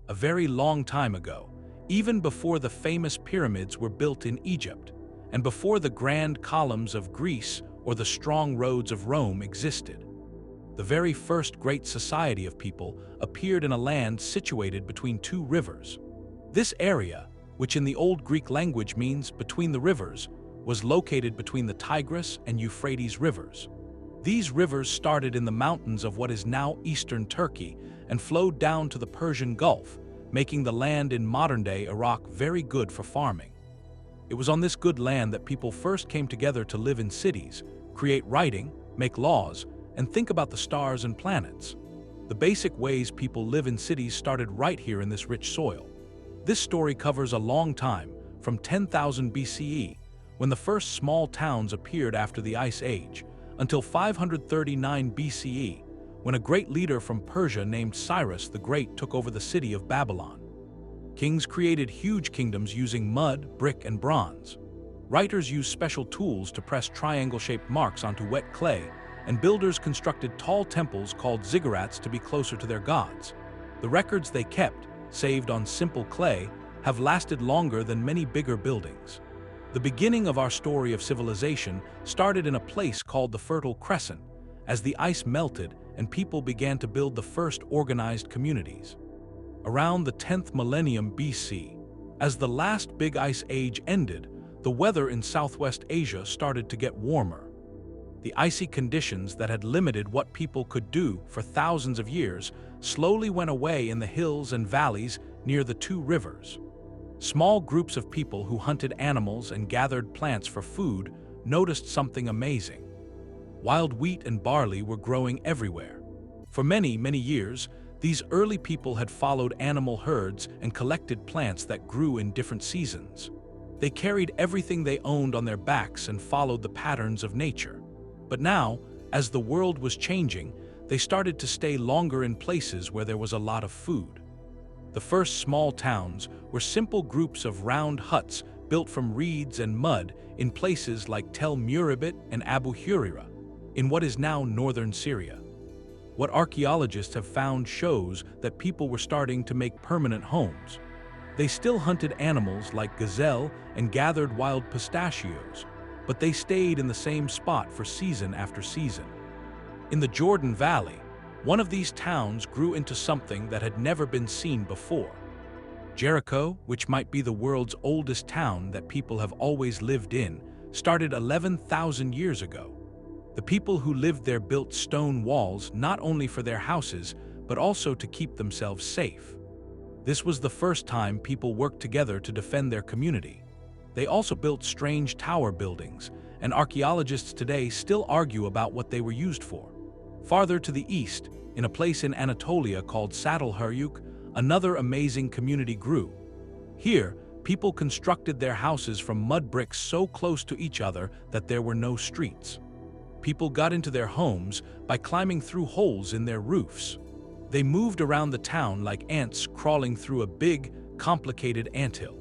a very long time ago, even before the famous pyramids were built in Egypt, and before the grand columns of Greece or the strong roads of Rome existed. The very first great society of people appeared in a land situated between two rivers. This area, which in the Old Greek language means between the rivers, was located between the Tigris and Euphrates rivers. These rivers started in the mountains of what is now eastern Turkey and flowed down to the Persian Gulf, making the land in modern-day Iraq very good for farming. It was on this good land that people first came together to live in cities, create writing, make laws, and think about the stars and planets. The basic ways people live in cities started right here in this rich soil. This story covers a long time, from 10,000 BCE, when the first small towns appeared after the Ice Age, until 539 BCE, when a great leader from Persia named Cyrus the Great took over the city of Babylon. Kings created huge kingdoms using mud, brick, and bronze. Writers used special tools to press triangle-shaped marks onto wet clay, and builders constructed tall temples called ziggurats to be closer to their gods. The records they kept, saved on simple clay, have lasted longer than many bigger buildings. The beginning of our story of civilization started in a place called the Fertile Crescent, as the ice melted and people began to build the first organized communities. Around the 10th millennium BC, as the last big ice age ended, the weather in Southwest Asia started to get warmer. The icy conditions that had limited what people could do for thousands of years slowly went away in the hills and valleys near the two rivers. Small groups of people who hunted animals and gathered plants for food noticed something amazing. Wild wheat and barley were growing everywhere. For many, many years, these early people had followed animal herds and collected plants that grew in different seasons. They carried everything they owned on their backs and followed the patterns of nature. But now, as the world was changing, they started to stay longer in places where there was a lot of food. The first small towns were simple groups of round huts built from reeds and mud in places like Tel Murabit and Abu Huraira, in what is now northern Syria. What archaeologists have found shows that people were starting to make permanent homes. They still hunted animals like gazelle and gathered wild pistachios, but they stayed in the same spot for season after season. In the Jordan Valley, one of these towns grew into something that had never been seen before. Jericho, which might be the world's oldest town that people have always lived in, started 11,000 years ago. The people who lived there built stone walls not only for their houses, but also to keep themselves safe. This was the first time people worked together to defend their community. They also built strange tower buildings, and archaeologists today still argue about what they were used for. Farther to the east, in a place in Anatolia called Çatalhöyük, another amazing community grew. Here, people constructed their houses from mud bricks so close to each other that there were no streets. People got into their homes by climbing through holes in their roofs. They moved around the town like ants crawling through a big, complicated anthill.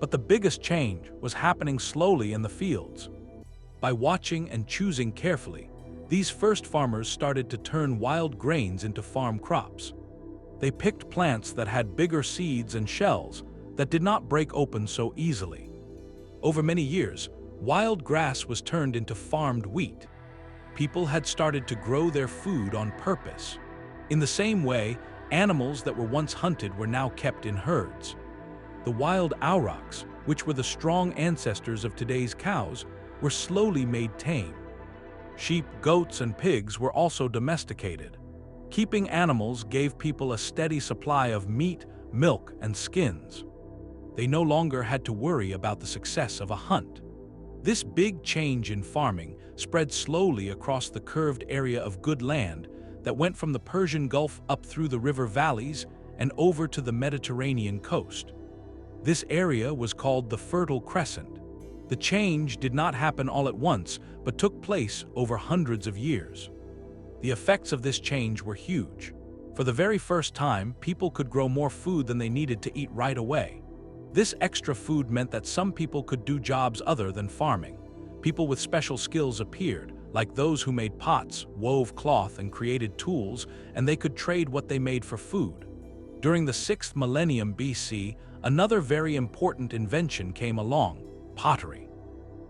But the biggest change was happening slowly in the fields. By watching and choosing carefully, these first farmers started to turn wild grains into farm crops. They picked plants that had bigger seeds and shells that did not break open so easily. Over many years, wild grass was turned into farmed wheat. People had started to grow their food on purpose. In the same way, animals that were once hunted were now kept in herds. The wild aurochs, which were the strong ancestors of today's cows, were slowly made tame. Sheep, goats, and pigs were also domesticated. Keeping animals gave people a steady supply of meat, milk, and skins. They no longer had to worry about the success of a hunt. This big change in farming spread slowly across the curved area of good land that went from the Persian Gulf up through the river valleys and over to the Mediterranean coast. This area was called the Fertile Crescent. The change did not happen all at once, but took place over hundreds of years. The effects of this change were huge. For the very first time, people could grow more food than they needed to eat right away. This extra food meant that some people could do jobs other than farming. People with special skills appeared, like those who made pots, wove cloth, and created tools, and they could trade what they made for food. During the 6th millennium BC, another very important invention came along: pottery.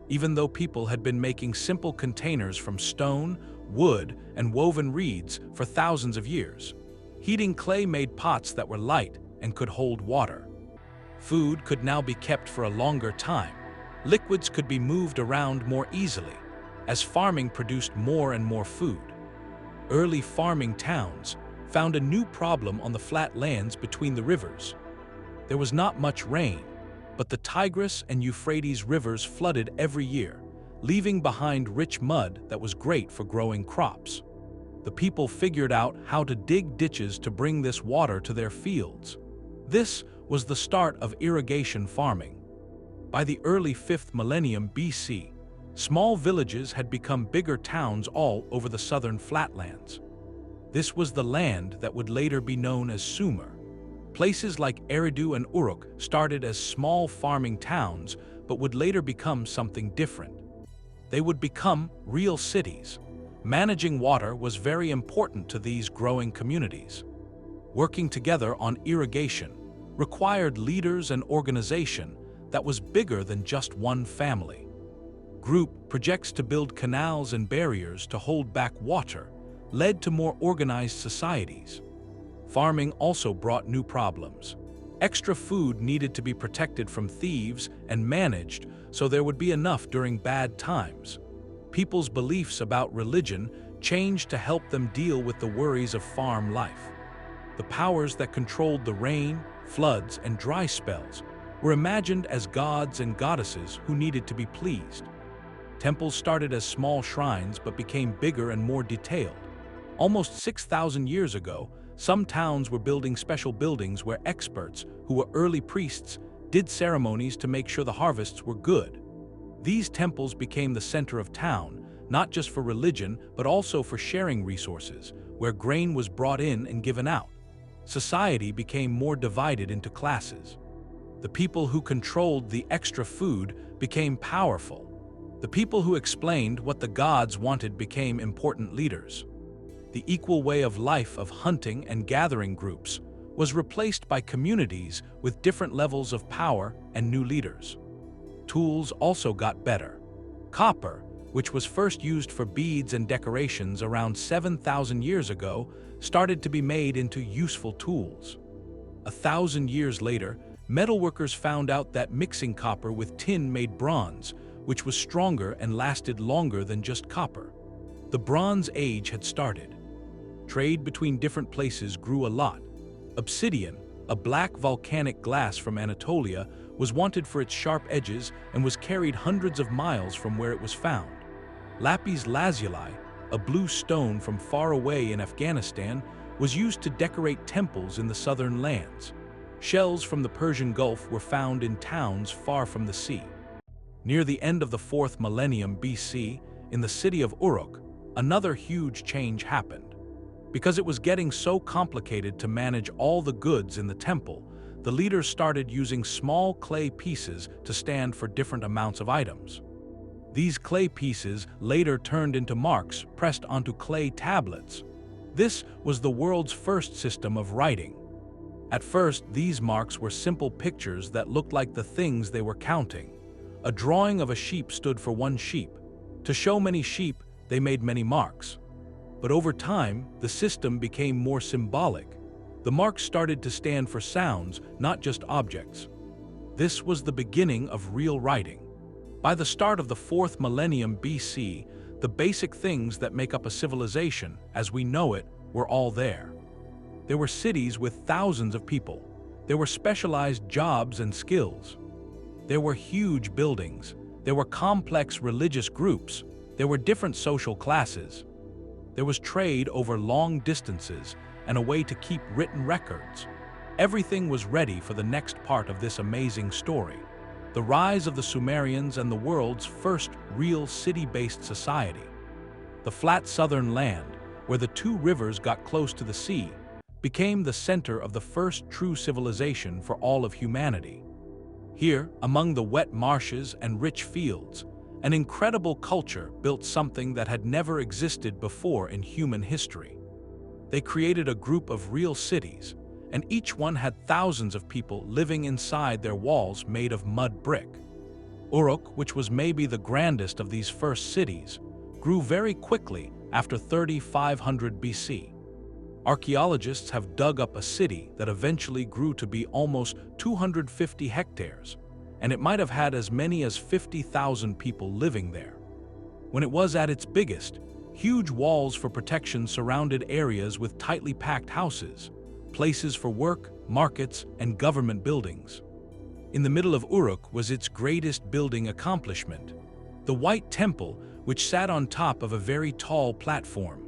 Even though people had been making simple containers from stone, wood, and woven reeds for thousands of years, heating clay made pots that were light and could hold water. Food could now be kept for a longer time. Liquids could be moved around more easily, as farming produced more and more food. Early farming towns found a new problem on the flat lands between the rivers. There was not much rain, but the Tigris and Euphrates rivers flooded every year, leaving behind rich mud that was great for growing crops. The people figured out how to dig ditches to bring this water to their fields. This was the start of irrigation farming. By the early 5th millennium BC, small villages had become bigger towns all over the southern flatlands. This was the land that would later be known as Sumer. Places like Eridu and Uruk started as small farming towns, but would later become something different. They would become real cities. Managing water was very important to these growing communities. Working together on irrigation required leaders and organization that was bigger than just one family. Group projects to build canals and barriers to hold back water led to more organized societies. Farming also brought new problems. Extra food needed to be protected from thieves and managed so there would be enough during bad times. People's beliefs about religion changed to help them deal with the worries of farm life. The powers that controlled the rain, floods, and dry spells were imagined as gods and goddesses who needed to be pleased. Temples started as small shrines but became bigger and more detailed. Almost 6,000 years ago, some towns were building special buildings where experts, who were early priests, did ceremonies to make sure the harvests were good. These temples became the center of town, not just for religion, but also for sharing resources, where grain was brought in and given out. Society became more divided into classes. The people who controlled the extra food became powerful. The people who explained what the gods wanted became important leaders. The equal way of life of hunting and gathering groups was replaced by communities with different levels of power and new leaders. Tools also got better. Copper, which was first used for beads and decorations around 7,000 years ago, started to be made into useful tools. 1,000 years later, metalworkers found out that mixing copper with tin made bronze, which was stronger and lasted longer than just copper. The Bronze Age had started. Trade between different places grew a lot. Obsidian, a black volcanic glass from Anatolia, was wanted for its sharp edges and was carried hundreds of miles from where it was found. Lapis lazuli, a blue stone from far away in Afghanistan, was used to decorate temples in the southern lands. Shells from the Persian Gulf were found in towns far from the sea. Near the end of the 4th millennium BC, in the city of Uruk, another huge change happened. Because it was getting so complicated to manage all the goods in the temple, the leaders started using small clay pieces to stand for different amounts of items. These clay pieces later turned into marks pressed onto clay tablets. This was the world's first system of writing. At first, these marks were simple pictures that looked like the things they were counting. A drawing of a sheep stood for one sheep. To show many sheep, they made many marks. But over time, the system became more symbolic. The marks started to stand for sounds, not just objects. This was the beginning of real writing. By the start of the 4th millennium BC, the basic things that make up a civilization, as we know it, were all there. There were cities with thousands of people. There were specialized jobs and skills. There were huge buildings. There were complex religious groups. There were different social classes. There was trade over long distances and a way to keep written records. Everything was ready for the next part of this amazing story: the rise of the Sumerians and the world's first real city-based society. The flat southern land, where the two rivers got close to the sea, became the center of the first true civilization for all of humanity. Here, among the wet marshes and rich fields, an incredible culture built something that had never existed before in human history. They created a group of real cities, and each one had thousands of people living inside their walls made of mud brick. Uruk, which was maybe the grandest of these first cities, grew very quickly after 3500 BC. Archaeologists have dug up a city that eventually grew to be almost 250 hectares, and it might have had as many as 50,000 people living there. When it was at its biggest, huge walls for protection surrounded areas with tightly packed houses, places for work, markets, and government buildings. In the middle of Uruk was its greatest building accomplishment, the White Temple, which sat on top of a very tall platform.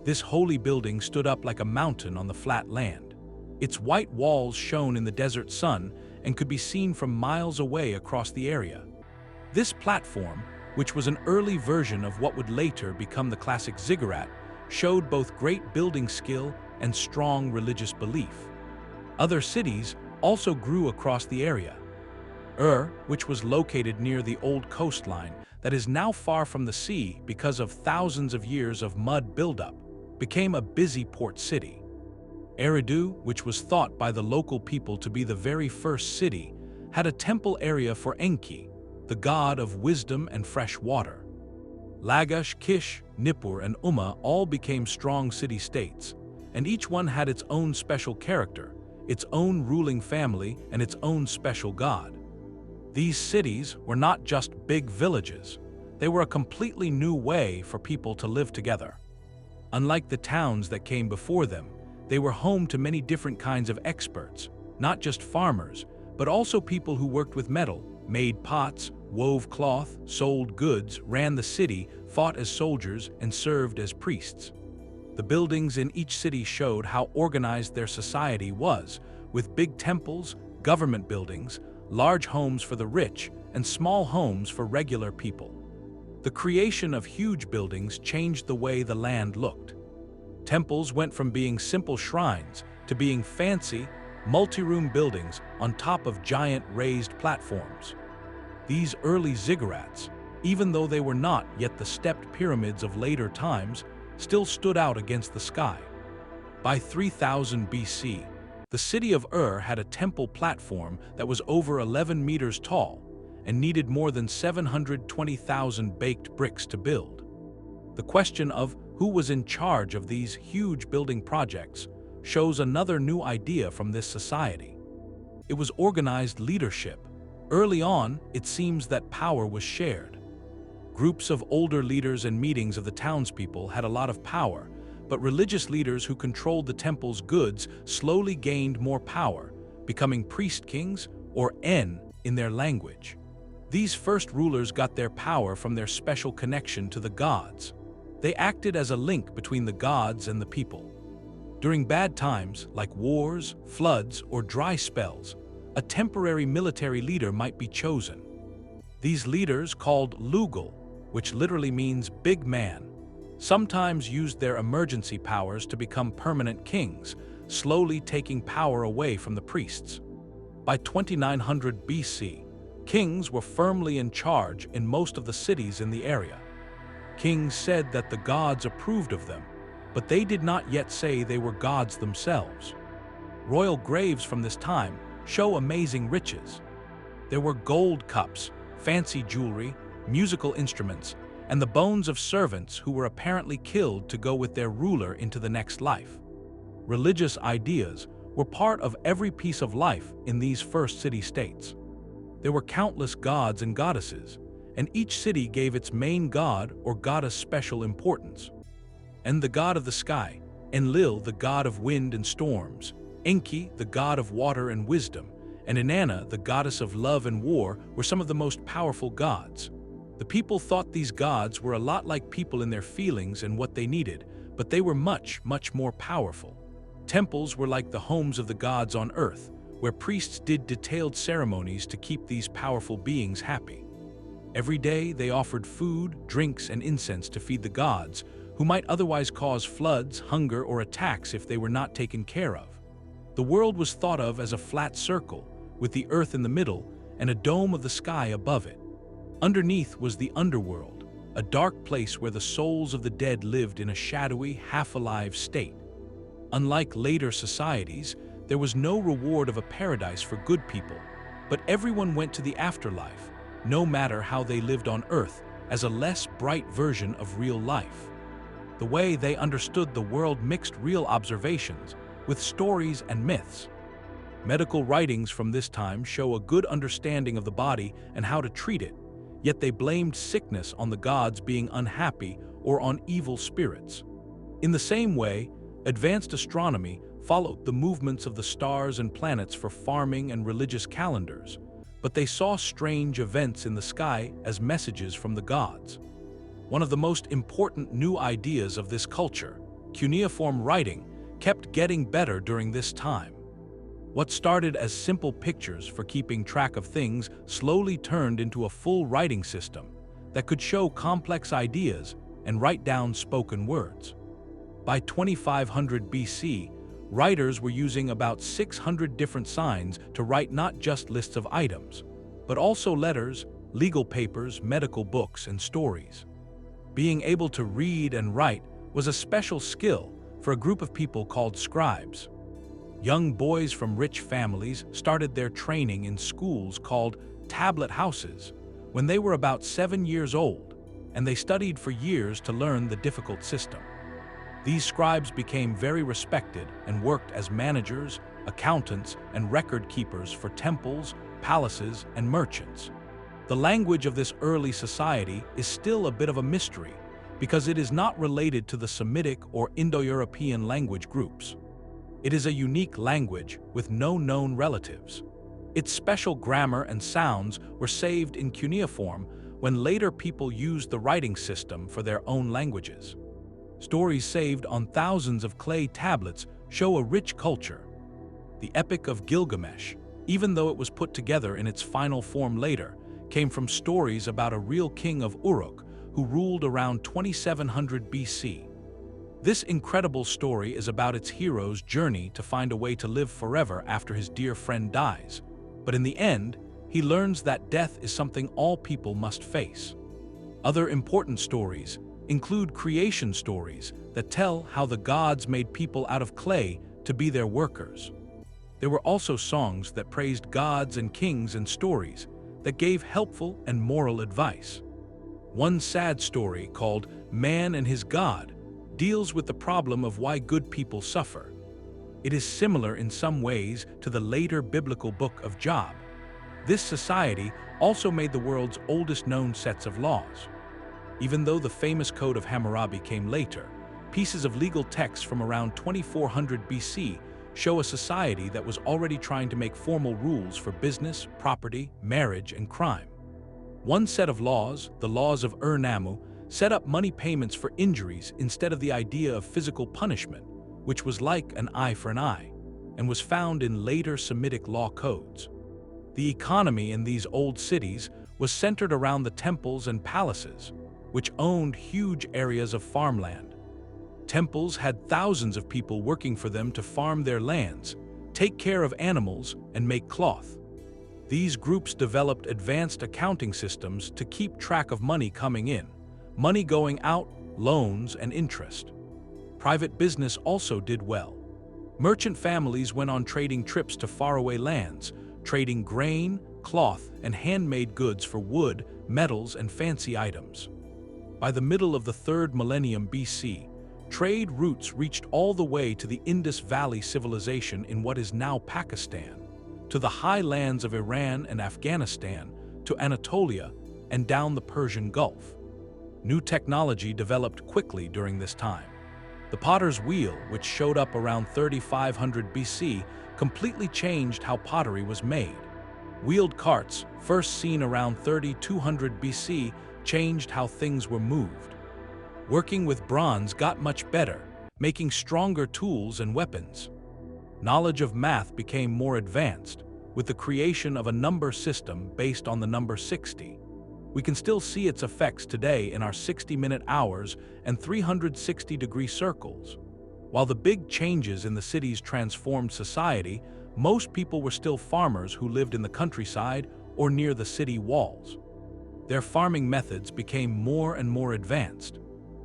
This holy building stood up like a mountain on the flat land. Its white walls shone in the desert sun and could be seen from miles away across the area. This platform, which was an early version of what would later become the classic ziggurat, showed both great building skill and strong religious belief. Other cities also grew across the area. Which was located near the old coastline that is now far from the sea because of thousands of years of mud buildup, became a busy port city. Eridu, which was thought by the local people to be the very first city, had a temple area for Enki, the god of wisdom and fresh water. Lagash, Kish, Nippur, and Umma all became strong city-states, and each one had its own special character, its own ruling family, and its own special god. These cities were not just big villages, they were a completely new way for people to live together. Unlike the towns that came before them, they were home to many different kinds of experts, not just farmers, but also people who worked with metal, made pots, wove cloth, sold goods, ran the city, fought as soldiers, and served as priests. The buildings in each city showed how organized their society was, with big temples, government buildings, large homes for the rich, and small homes for regular people. The creation of huge buildings changed the way the land looked. Temples went from being simple shrines to being fancy, multi-room buildings on top of giant raised platforms. These early ziggurats, even though they were not yet the stepped pyramids of later times, still stood out against the sky. By 3000 BC, the city of had a temple platform that was over 11 meters tall and needed more than 720,000 baked bricks to build. The question of who was in charge of these huge building projects shows another new idea from this society. It was organized leadership. Early on, it seems that power was shared. Groups of older leaders and meetings of the townspeople had a lot of power, but religious leaders who controlled the temple's goods slowly gained more power, becoming priest kings, or En in their language. These first rulers got their power from their special connection to the gods. They acted as a link between the gods and the people. During bad times, like wars, floods, or dry spells, a temporary military leader might be chosen. These leaders, called Lugal, which literally means big man, sometimes used their emergency powers to become permanent kings, slowly taking power away from the priests. By 2900 BC, kings were firmly in charge in most of the cities in the area. Kings said that the gods approved of them, but they did not yet say they were gods themselves. Royal graves from this time show amazing riches. There were gold cups, fancy jewelry, musical instruments, and the bones of servants who were apparently killed to go with their ruler into the next life. Religious ideas were part of every piece of life in these first city-states. There were countless gods and goddesses, and each city gave its main god or goddess special importance. En, the god of the sky, Enlil, the god of wind and storms, Enki, the god of water and wisdom, and Inanna, the goddess of love and war, were some of the most powerful gods. The people thought these gods were a lot like people in their feelings and what they needed, but they were much, much more powerful. Temples were like the homes of the gods on earth, where priests did detailed ceremonies to keep these powerful beings happy. Every day they offered food, drinks, and incense to feed the gods, who might otherwise cause floods, hunger, or attacks if they were not taken care of. The world was thought of as a flat circle, with the earth in the middle and a dome of the sky above it. Underneath was the underworld, a dark place where the souls of the dead lived in a shadowy, half-alive state. Unlike later societies, There was no reward of a paradise for good people, but everyone went to the afterlife, no matter how they lived on Earth, as a less bright version of real life. The way they understood the world mixed real observations with stories and myths. Medical writings from this time show a good understanding of the body and how to treat it, yet they blamed sickness on the gods being unhappy or on evil spirits. In the same way, advanced astronomy followed the movements of the stars and planets for farming and religious calendars, but they saw strange events in the sky as messages from the gods. One of the most important new ideas of this culture, cuneiform writing, kept getting better during this time. What started as simple pictures for keeping track of things slowly turned into a full writing system that could show complex ideas and write down spoken words. By 2500 BC, writers were using about 600 different signs to write not just lists of items, but also letters, legal papers, medical books, and stories. Being able to read and write was a special skill for a group of people called scribes. Young boys from rich families started their training in schools called tablet houses when they were about 7 years old, and they studied for years to learn the difficult system. These scribes became very respected and worked as managers, accountants, and record keepers for temples, palaces, and merchants. The language of this early society is still a bit of a mystery because it is not related to the Semitic or Indo-European language groups. It is a unique language with no known relatives. Its special grammar and sounds were saved in cuneiform when later people used the writing system for their own languages. Stories saved on thousands of clay tablets show a rich culture. The Epic of Gilgamesh, even though it was put together in its final form later, came from stories about a real king of Uruk who ruled around 2700 BC. This incredible story is about its hero's journey to find a way to live forever after his dear friend dies, but in the end, he learns that death is something all people must face. Other important stories include creation stories that tell how the gods made people out of clay to be their workers. There were also songs that praised gods and kings and stories that gave helpful and moral advice. One sad story called Man and His God deals with the problem of why good people suffer. It is similar in some ways to the later biblical book of Job. This society also made the world's oldest known sets of laws. Even though the famous Code of Hammurabi came later, pieces of legal texts from around 2400 BC show a society that was already trying to make formal rules for business, property, marriage, and crime. One set of laws, the laws of Ur-Nammu, set up money payments for injuries instead of the idea of physical punishment, which was like an eye for an eye, and was found in later Semitic law codes. The economy in these old cities was centered around the temples and palaces, which owned huge areas of farmland. Temples had thousands of people working for them to farm their lands, take care of animals, and make cloth. These groups developed advanced accounting systems to keep track of money coming in, money going out, loans, and interest. Private business also did well. Merchant families went on trading trips to faraway lands, trading grain, cloth, and handmade goods for wood, metals, and fancy items. By the middle of the 3rd millennium BC, trade routes reached all the way to the Indus Valley civilization in what is now Pakistan, to the high lands of Iran and Afghanistan, to Anatolia, and down the Persian Gulf. New technology developed quickly during this time. The potter's wheel, which showed up around 3500 BC, completely changed how pottery was made. Wheeled carts, first seen around 3200 BC, changed how things were moved. Working with bronze got much better, making stronger tools and weapons. Knowledge of math became more advanced, with the creation of a number system based on the number 60. We can still see its effects today in our 60-minute hours and 360-degree circles. While the big changes in the cities transformed society, most people were still farmers who lived in the countryside or near the city walls. Their farming methods became more and more advanced.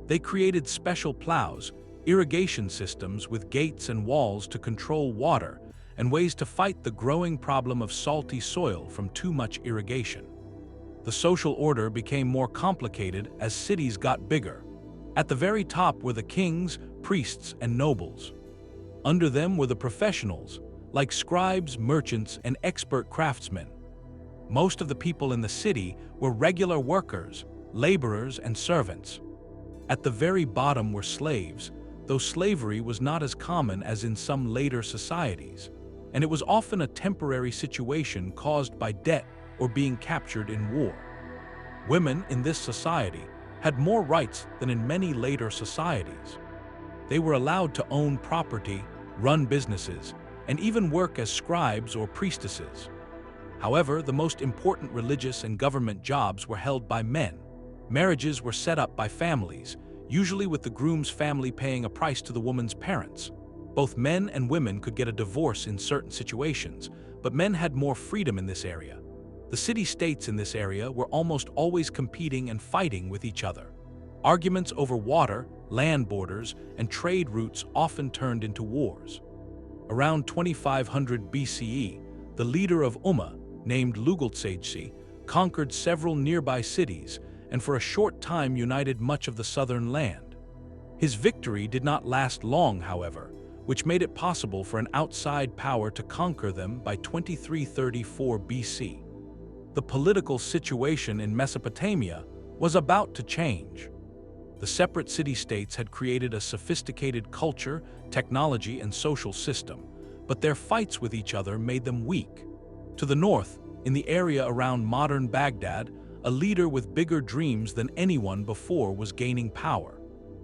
They created special plows, irrigation systems with gates and walls to control water, and ways to fight the growing problem of salty soil from too much irrigation. The social order became more complicated as cities got bigger. At the very top were the kings, priests, and nobles. Under them were the professionals, like scribes, merchants, and expert craftsmen. Most of the people in the city were regular workers, laborers, and servants. At the very bottom were slaves, though slavery was not as common as in some later societies, and it was often a temporary situation caused by debt or being captured in war. Women in this society had more rights than in many later societies. They were allowed to own property, run businesses, and even work as scribes or priestesses. However, the most important religious and government jobs were held by men. Marriages were set up by families, usually with the groom's family paying a price to the woman's parents. Both men and women could get a divorce in certain situations, but men had more freedom in this area. The city-states in this area were almost always competing and fighting with each other. Arguments over water, land borders, and trade routes often turned into wars. Around 2500 BCE, the leader of Umma, named Lugaltsagesi, conquered several nearby cities and for a short time united much of the southern land. His victory did not last long, however, which made it possible for an outside power to conquer them by 2334 BC. The political situation in Mesopotamia was about to change. The separate city-states had created a sophisticated culture, technology, and social system, but their fights with each other made them weak. To the north, in the area around modern Baghdad, a leader with bigger dreams than anyone before was gaining power.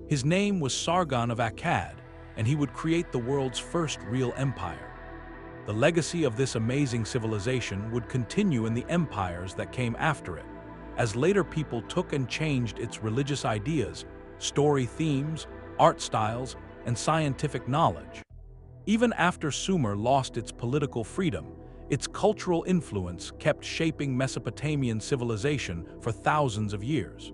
His name was Sargon of Akkad, and he would create the world's first real empire. The legacy of this amazing civilization would continue in the empires that came after it, as later people took and changed its religious ideas, story themes, art styles, and scientific knowledge. Even after Sumer lost its political freedom, its cultural influence kept shaping Mesopotamian civilization for thousands of years.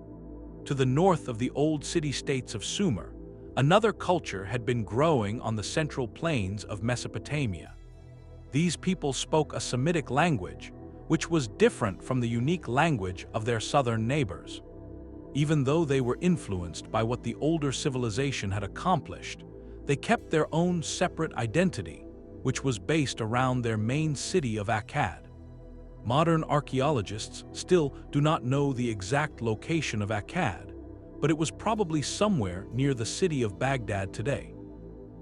To the north of the old city-states of Sumer, another culture had been growing on the central plains of Mesopotamia. These people spoke a Semitic language, which was different from the unique language of their southern neighbors. Even though they were influenced by what the older civilization had accomplished, they kept their own separate identity, which was based around their main city of Akkad. Modern archaeologists still do not know the exact location of Akkad, but it was probably somewhere near the city of Baghdad today.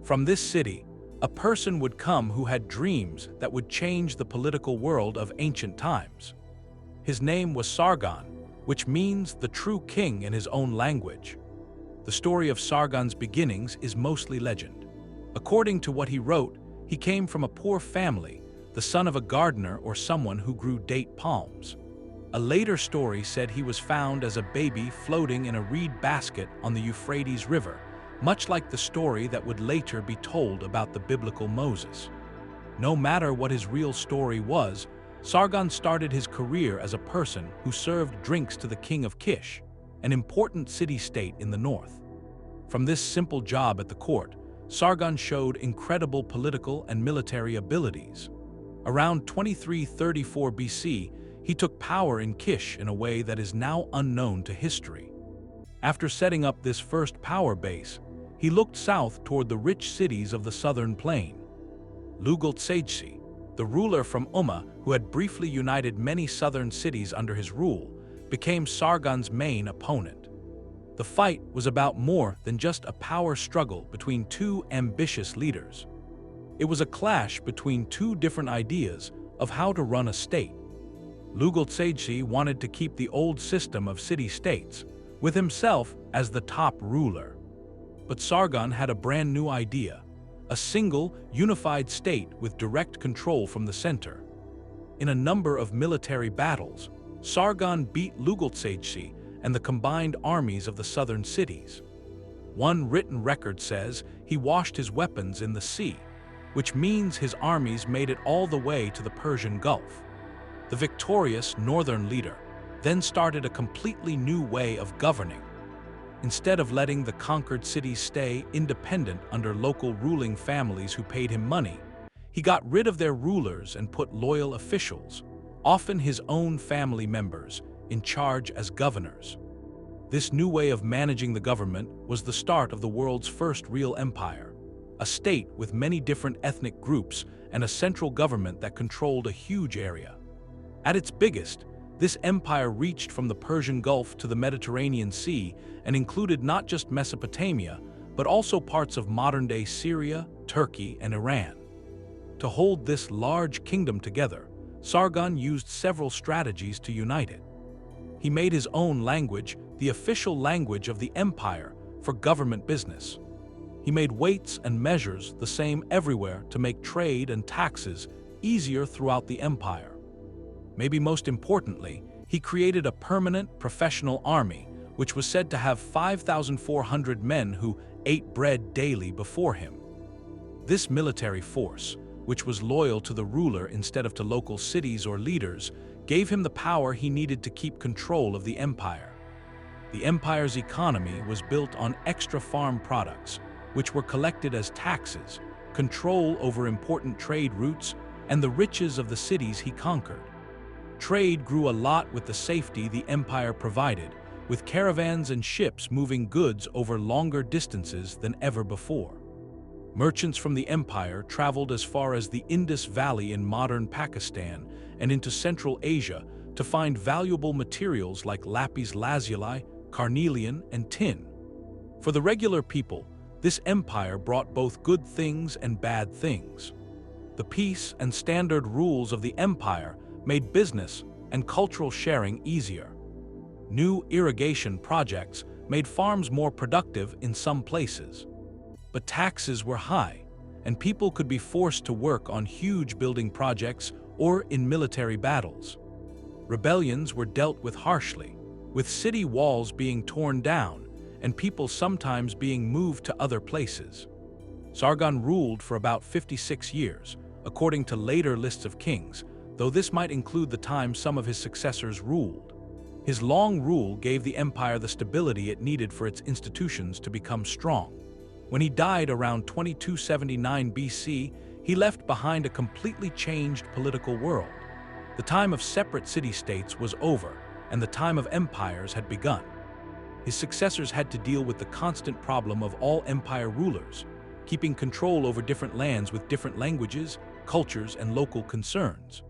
From this city, a person would come who had dreams that would change the political world of ancient times. His name was Sargon, which means the true king in his own language. The story of Sargon's beginnings is mostly legend. According to what he wrote, he came from a poor family, the son of a gardener or someone who grew date palms. A later story said he was found as a baby floating in a reed basket on the Euphrates River, much like the story that would later be told about the biblical Moses. No matter what his real story was, Sargon started his career as a person who served drinks to the king of Kish, an important city-state in the north. From this simple job at the court, Sargon showed incredible political and military abilities. Around 2334 BC, he took power in Kish in a way that is now unknown to history. After setting up this first power base, he looked south toward the rich cities of the southern plain. Lugaltsagesi, the ruler from Umma who had briefly united many southern cities under his rule, became Sargon's main opponent. The fight was about more than just a power struggle between two ambitious leaders. It was a clash between two different ideas of how to run a state. Lugaltsagesi wanted to keep the old system of city-states, with himself as the top ruler. But Sargon had a brand new idea, a single, unified state with direct control from the center. In a number of military battles, Sargon beat Lugaltsagesi and the combined armies of the southern cities. One written record says he washed his weapons in the sea, which means his armies made it all the way to the Persian Gulf. The victorious northern leader then started a completely new way of governing. Instead of letting the conquered cities stay independent under local ruling families who paid him money, He got rid of their rulers and put loyal officials, often his own family members, in charge as governors. This new way of managing the government was the start of the world's first real empire, a state with many different ethnic groups and a central government that controlled a huge area. At its biggest, this empire reached from the Persian Gulf to the Mediterranean Sea and included not just Mesopotamia, but also parts of modern-day Syria, Turkey, and Iran. To hold this large kingdom together, Sargon used several strategies to unite it. He made his own language the official language of the empire for government business. He made weights and measures the same everywhere to make trade and taxes easier throughout the empire. Maybe most importantly, he created a permanent professional army, which was said to have 5,400 men who ate bread daily before him. This military force, which was loyal to the ruler instead of to local cities or leaders, gave him the power he needed to keep control of the empire. The empire's economy was built on extra farm products, which were collected as taxes, control over important trade routes, and the riches of the cities he conquered. Trade grew a lot with the safety the empire provided, with caravans and ships moving goods over longer distances than ever before. Merchants from the empire traveled as far as the Indus Valley in modern Pakistan and into Central Asia to find valuable materials like lapis lazuli, carnelian, and tin. For the regular people, this empire brought both good things and bad things. The peace and standard rules of the empire made business and cultural sharing easier. New irrigation projects made farms more productive in some places. But taxes were high, and people could be forced to work on huge building projects or in military battles. Rebellions were dealt with harshly, with city walls being torn down and people sometimes being moved to other places. Sargon ruled for about 56 years, according to later lists of kings, though this might include the time some of his successors ruled. His long rule gave the empire the stability it needed for its institutions to become strong. When he died around 2279 BC, he left behind a completely changed political world. The time of separate city-states was over, and the time of empires had begun. His successors had to deal with the constant problem of all empire rulers, keeping control over different lands with different languages, cultures, and local concerns.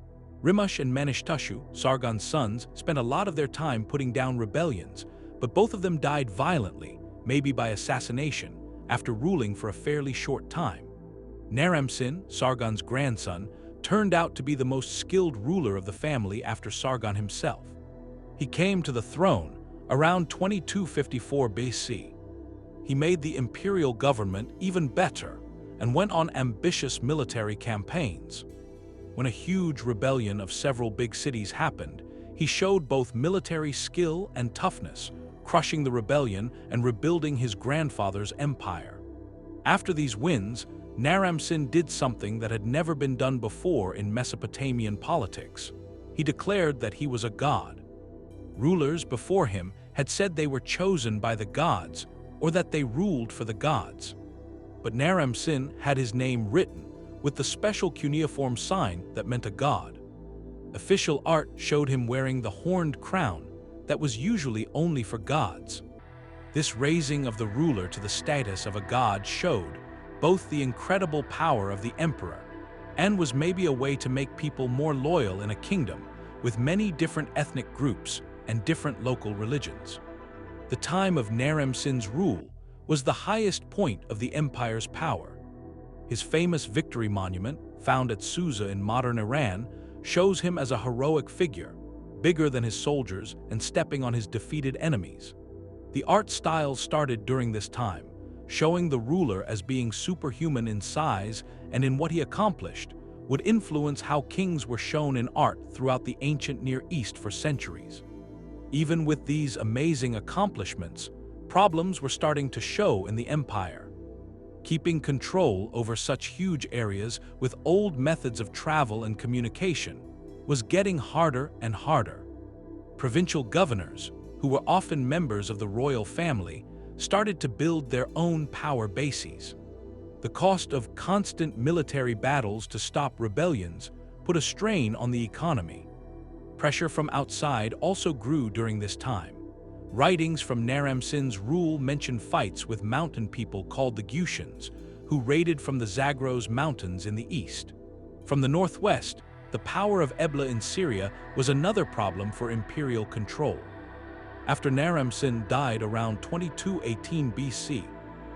Rimush and Manishtushu, Sargon's sons, spent a lot of their time putting down rebellions, but both of them died violently, maybe by assassination, after ruling for a fairly short time. Naram-Sin, Sargon's grandson, turned out to be the most skilled ruler of the family after Sargon himself. He came to the throne around 2254 BC. He made the imperial government even better and went on ambitious military campaigns. When a huge rebellion of several big cities happened, he showed both military skill and toughness, crushing the rebellion and rebuilding his grandfather's empire. After these wins, Naram-Sin did something that had never been done before in Mesopotamian politics. He declared that he was a god. Rulers before him had said they were chosen by the gods or that they ruled for the gods. But Naram-Sin had his name written with the special cuneiform sign that meant a god. Official art showed him wearing the horned crown that was usually only for gods. This raising of the ruler to the status of a god showed both the incredible power of the emperor and was maybe a way to make people more loyal in a kingdom with many different ethnic groups and different local religions. The time of Naram-Sin's rule was the highest point of the empire's power. His famous victory monument, found at Susa in modern Iran, shows him as a heroic figure, bigger than his soldiers and stepping on his defeated enemies. The art styles started during this time, showing the ruler as being superhuman in size and in what he accomplished, would influence how kings were shown in art throughout the ancient Near East for centuries. Even with these amazing accomplishments, problems were starting to show in the empire. Keeping control over such huge areas with old methods of travel and communication was getting harder and harder. Provincial governors, who were often members of the royal family, started to build their own power bases. The cost of constant military battles to stop rebellions put a strain on the economy. Pressure from outside also grew during this time. Writings from Naram-Sin's rule mention fights with mountain people called the Gutians, who raided from the Zagros Mountains in the east. From the northwest, the power of Ebla in Syria was another problem for imperial control. After Naram-Sin died around 2218 BC,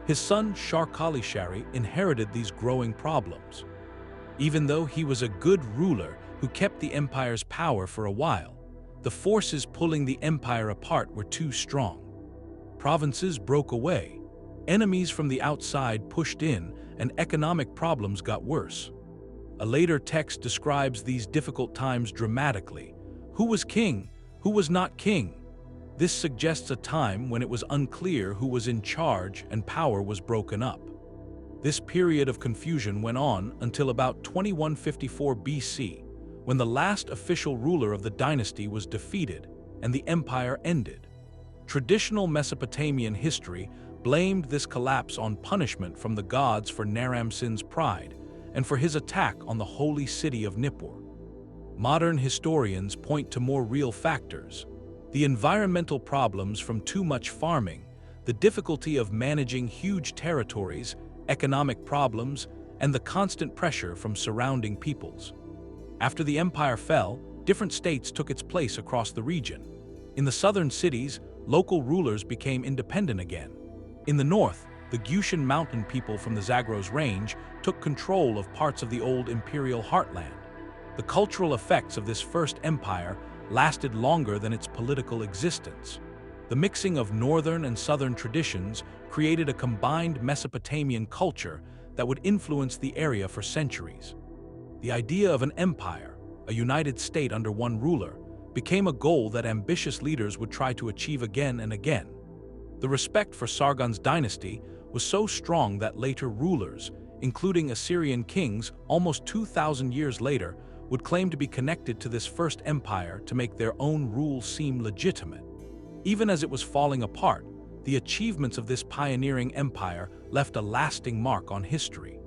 his son Shar-Kali-Shari inherited these growing problems. Even though he was a good ruler who kept the empire's power for a while, the forces pulling the empire apart were too strong. Provinces broke away, enemies from the outside pushed in, and economic problems got worse. A later text describes these difficult times dramatically. Who was king? Who was not king? This suggests a time when it was unclear who was in charge and power was broken up. This period of confusion went on until about 2154 BC, when the last official ruler of the dynasty was defeated and the empire ended. Traditional Mesopotamian history blamed this collapse on punishment from the gods for Naram-Sin's pride and for his attack on the holy city of Nippur. Modern historians point to more real factors: the environmental problems from too much farming, the difficulty of managing huge territories, economic problems, and the constant pressure from surrounding peoples. After the empire fell, different states took its place across the region. In the southern cities, local rulers became independent again. In the north, the Gutian mountain people from the Zagros range took control of parts of the old imperial heartland. The cultural effects of this first empire lasted longer than its political existence. The mixing of northern and southern traditions created a combined Mesopotamian culture that would influence the area for centuries. The idea of an empire, a united state under one ruler, became a goal that ambitious leaders would try to achieve again and again. The respect for Sargon's dynasty was so strong that later rulers, including Assyrian kings almost 2,000 years later, would claim to be connected to this first empire to make their own rule seem legitimate. Even as it was falling apart, the achievements of this pioneering empire left a lasting mark on history.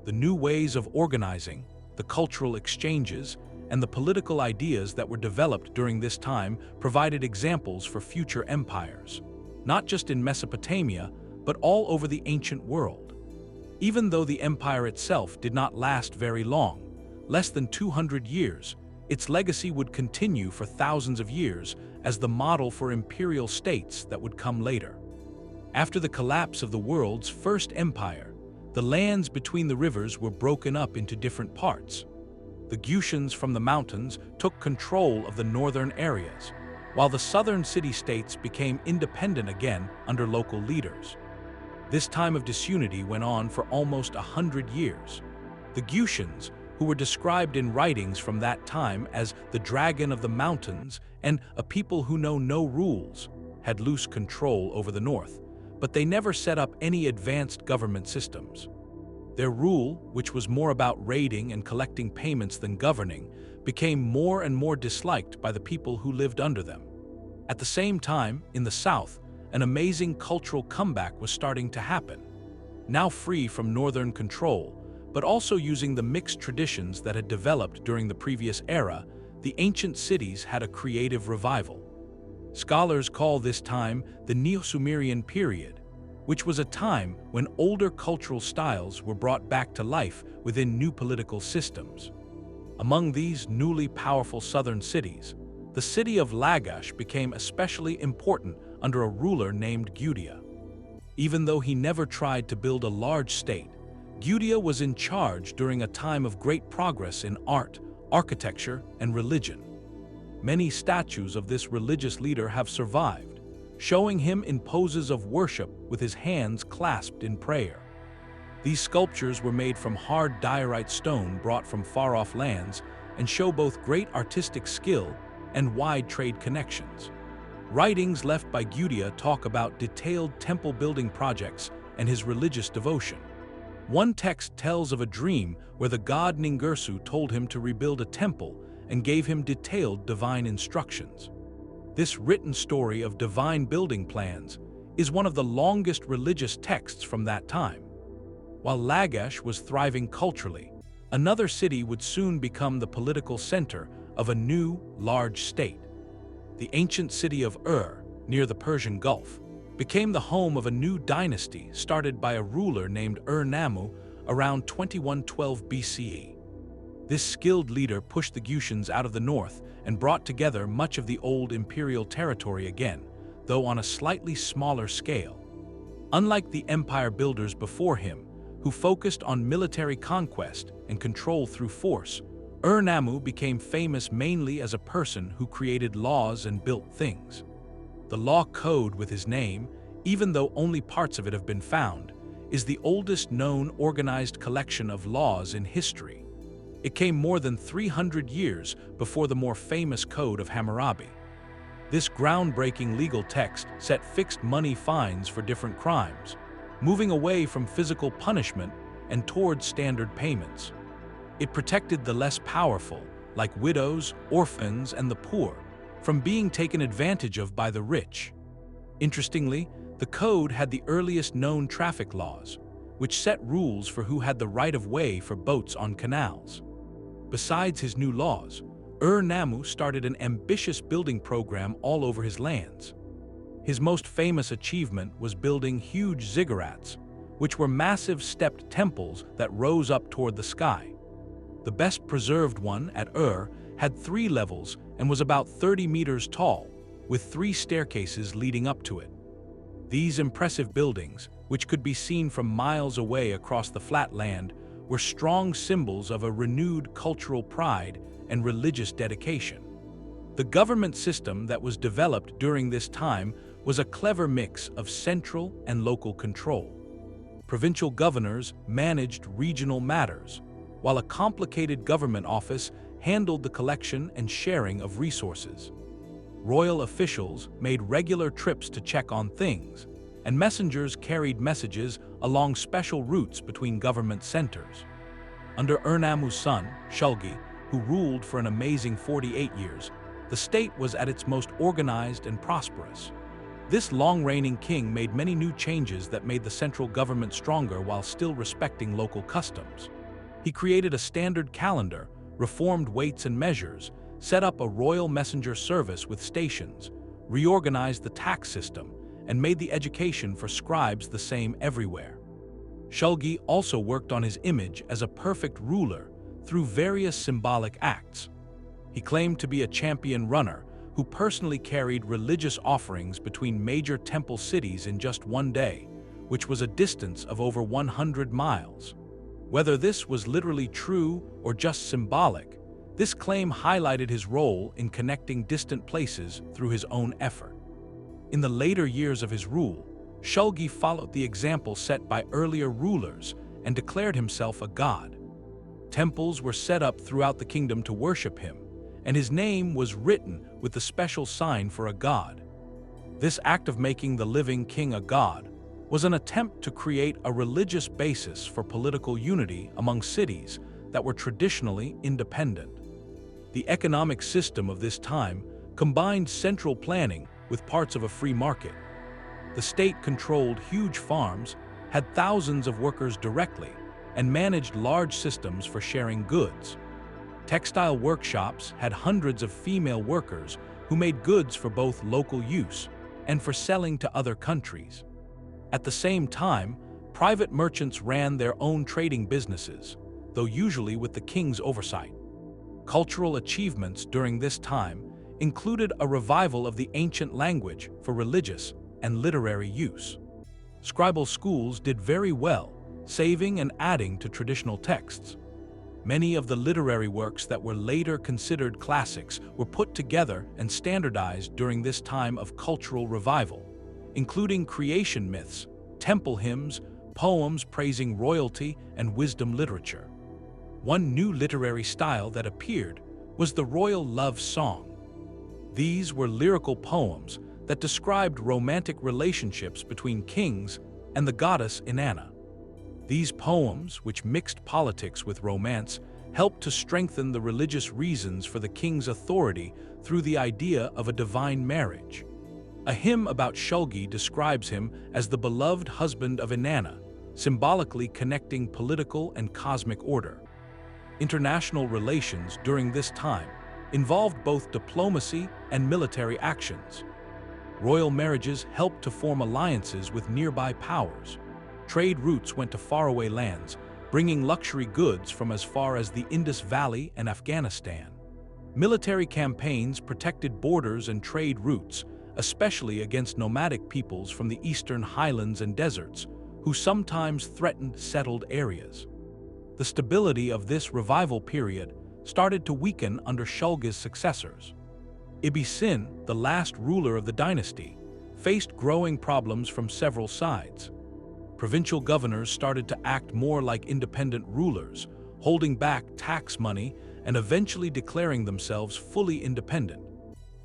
The new ways of organizing, the cultural exchanges, and the political ideas that were developed during this time provided examples for future empires, not just in Mesopotamia, but all over the ancient world. Even though the empire itself did not last very long, less than 200 years, its legacy would continue for thousands of years as the model for imperial states that would come later. After the collapse of the world's first empire, the lands between the rivers were broken up into different parts. The Gutians from the mountains took control of the northern areas, while the southern city-states became independent again under local leaders. This time of disunity went on for almost 100 years. The Gutians, who were described in writings from that time as the dragon of the mountains and a people who know no rules, had loose control over the north, but they never set up any advanced government systems. Their rule, which was more about raiding and collecting payments than governing, became more and more disliked by the people who lived under them. At the same time, in the south, an amazing cultural comeback was starting to happen. Now free from northern control, but also using the mixed traditions that had developed during the previous era, the ancient cities had a creative revival. Scholars call this time the Neo-Sumerian period, which was a time when older cultural styles were brought back to life within new political systems. Among these newly powerful southern cities, the city of Lagash became especially important under a ruler named Gudea. Even though he never tried to build a large state, Gudea was in charge during a time of great progress in art, architecture, and religion. Many statues of this religious leader have survived, showing him in poses of worship with his hands clasped in prayer. These sculptures were made from hard diorite stone brought from far-off lands and show both great artistic skill and wide trade connections. Writings left by Gudea talk about detailed temple-building projects and his religious devotion. One text tells of a dream where the god Ningirsu told him to rebuild a temple and gave him detailed divine instructions. This written story of divine building plans is one of the longest religious texts from that time. While Lagash was thriving culturally, another city would soon become the political center of a new, large state. The ancient city of near the Persian Gulf, became the home of a new dynasty started by a ruler named Namu around 2112 BCE. This skilled leader pushed the Gutians out of the north and brought together much of the old imperial territory again, though on a slightly smaller scale. Unlike the empire builders before him, who focused on military conquest and control through force, Namu became famous mainly as a person who created laws and built things. The law code with his name, even though only parts of it have been found, is the oldest known organized collection of laws in history. It came more than 300 years before the more famous Code of Hammurabi. This groundbreaking legal text set fixed money fines for different crimes, moving away from physical punishment and towards standard payments. It protected the less powerful, like widows, orphans, and the poor, from being taken advantage of by the rich. Interestingly, the code had the earliest known traffic laws, which set rules for who had the right of way for boats on canals. Besides his new laws, Namu started an ambitious building program all over his lands. His most famous achievement was building huge ziggurats, which were massive stepped temples that rose up toward the sky. The best preserved one at had 3 levels and was about 30 meters tall, with 3 staircases leading up to it. These impressive buildings, which could be seen from miles away across the flat land, were strong symbols of a renewed cultural pride and religious dedication. The government system that was developed during this time was a clever mix of central and local control. Provincial governors managed regional matters, while a complicated government office handled the collection and sharing of resources. Royal officials made regular trips to check on things, and messengers carried messages along special routes between government centers. Under Namu's son, Shulgi, who ruled for an amazing 48 years, the state was at its most organized and prosperous. This long-reigning king made many new changes that made the central government stronger while still respecting local customs. He created a standard calendar, reformed weights and measures, set up a royal messenger service with stations, reorganized the tax system, and made the education for scribes the same everywhere. Shulgi also worked on his image as a perfect ruler through various symbolic acts. He claimed to be a champion runner who personally carried religious offerings between major temple cities in just one day, which was a distance of over 100 miles. Whether this was literally true or just symbolic, this claim highlighted his role in connecting distant places through his own effort. In the later years of his rule, Shulgi followed the example set by earlier rulers and declared himself a god. Temples were set up throughout the kingdom to worship him, and his name was written with the special sign for a god. This act of making the living king a god was an attempt to create a religious basis for political unity among cities that were traditionally independent. The economic system of this time combined central planning with parts of a free market. The state controlled huge farms, had thousands of workers directly, and managed large systems for sharing goods. Textile workshops had hundreds of female workers who made goods for both local use and for selling to other countries. At the same time, private merchants ran their own trading businesses, though usually with the king's oversight. Cultural achievements during this time included a revival of the ancient language for religious and literary use. Scribal schools did very well, saving and adding to traditional texts. Many of the literary works that were later considered classics were put together and standardized during this time of cultural revival, including creation myths, temple hymns, poems praising royalty, and wisdom literature. One new literary style that appeared was the royal love song. These were lyrical poems that described romantic relationships between kings and the goddess Inanna. These poems, which mixed politics with romance, helped to strengthen the religious reasons for the king's authority through the idea of a divine marriage. A hymn about Shulgi describes him as the beloved husband of Inanna, symbolically connecting political and cosmic order. International relations during this time involved both diplomacy and military actions. Royal marriages helped to form alliances with nearby powers. Trade routes went to faraway lands, bringing luxury goods from as far as the Indus Valley and Afghanistan. Military campaigns protected borders and trade routes, especially against nomadic peoples from the eastern highlands and deserts, who sometimes threatened settled areas. The stability of this revival period started to weaken under Shulgi's successors. Ibbi-Sin, the last ruler of the dynasty, faced growing problems from several sides. Provincial governors started to act more like independent rulers, holding back tax money and eventually declaring themselves fully independent.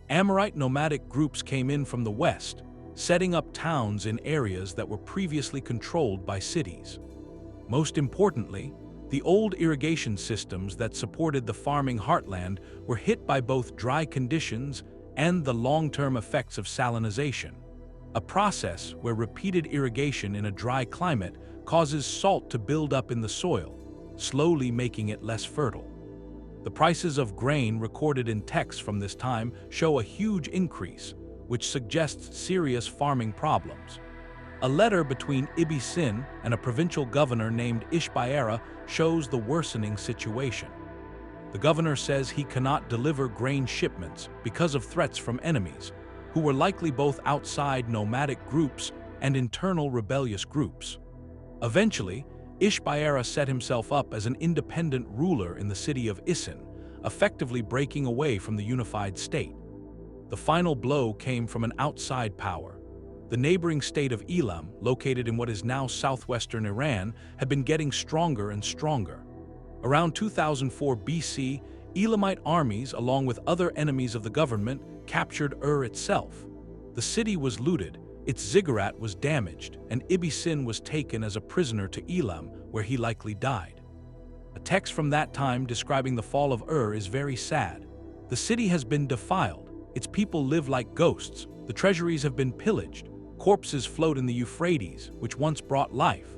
Amorite nomadic groups came in from the west, setting up towns in areas that were previously controlled by cities. Most importantly, the old irrigation systems that supported the farming heartland were hit by both dry conditions and the long-term effects of salinization, a process where repeated irrigation in a dry climate causes salt to build up in the soil, slowly making it less fertile. The prices of grain recorded in texts from this time show a huge increase, which suggests serious farming problems. A letter between Ibbi-Sin and a provincial governor named Ishbi-Era shows the worsening situation. The governor says he cannot deliver grain shipments because of threats from enemies, who were likely both outside nomadic groups and internal rebellious groups. Eventually, Ishbi-Era set himself up as an independent ruler in the city of Isin, effectively breaking away from the unified state. The final blow came from an outside power. The neighboring state of Elam, located in what is now southwestern Iran, had been getting stronger and stronger. Around 2004 BC, Elamite armies, along with other enemies of the government, captured itself. The city was looted, its ziggurat was damaged, and Ibbi-Sin was taken as a prisoner to Elam, where he likely died. A text from that time describing the fall of is very sad. The city has been defiled, its people live like ghosts, the treasuries have been pillaged, corpses float in the Euphrates, which once brought life.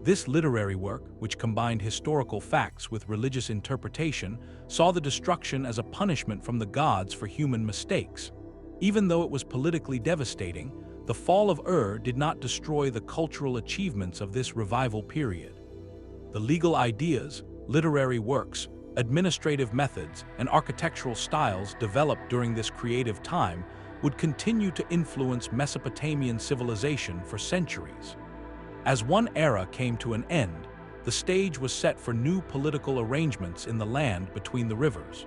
This literary work, which combined historical facts with religious interpretation, saw the destruction as a punishment from the gods for human mistakes. Even though it was politically devastating, the fall of did not destroy the cultural achievements of this revival period. The legal ideas, literary works, administrative methods, and architectural styles developed during this creative time would continue to influence Mesopotamian civilization for centuries. As one era came to an end, the stage was set for new political arrangements in the land between the rivers.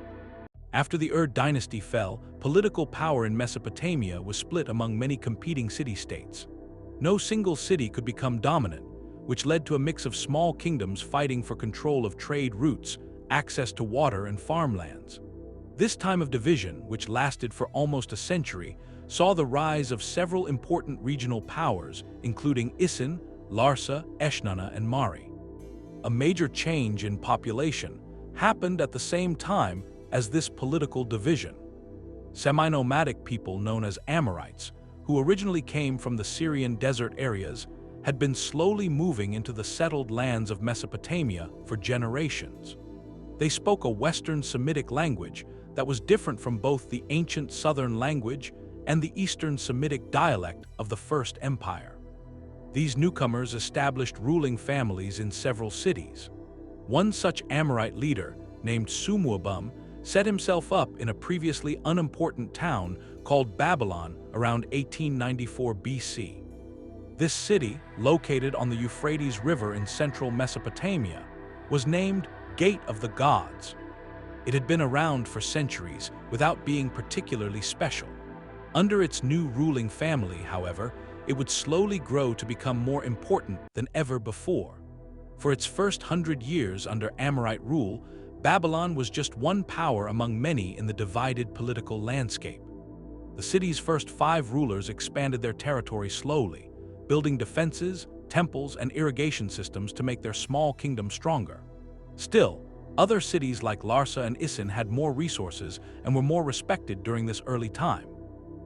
After the dynasty fell, political power in Mesopotamia was split among many competing city-states. No single city could become dominant, which led to a mix of small kingdoms fighting for control of trade routes, access to water, and farmlands. This time of division, which lasted for almost a century, saw the rise of several important regional powers, including Isin, Larsa, Eshnunna, and Mari. A major change in population happened at the same time as this political division. Semi-nomadic people known as Amorites, who originally came from the Syrian desert areas, had been slowly moving into the settled lands of Mesopotamia for generations. They spoke a Western Semitic language that was different from both the ancient Southern language and the Eastern Semitic dialect of the First Empire. These newcomers established ruling families in several cities. One such Amorite leader, named Sumuabum, set himself up in a previously unimportant town called Babylon around 1894 BC. This city, located on the Euphrates River in central Mesopotamia, was named Gate of the Gods. It had been around for centuries without being particularly special. Under its new ruling family, however, it would slowly grow to become more important than ever before. For its first 100 years under Amorite rule, Babylon was just one power among many in the divided political landscape. The city's first 5 rulers expanded their territory slowly, building defenses, temples, and irrigation systems to make their small kingdom stronger. Still, other cities like Larsa and Isin had more resources and were more respected during this early time.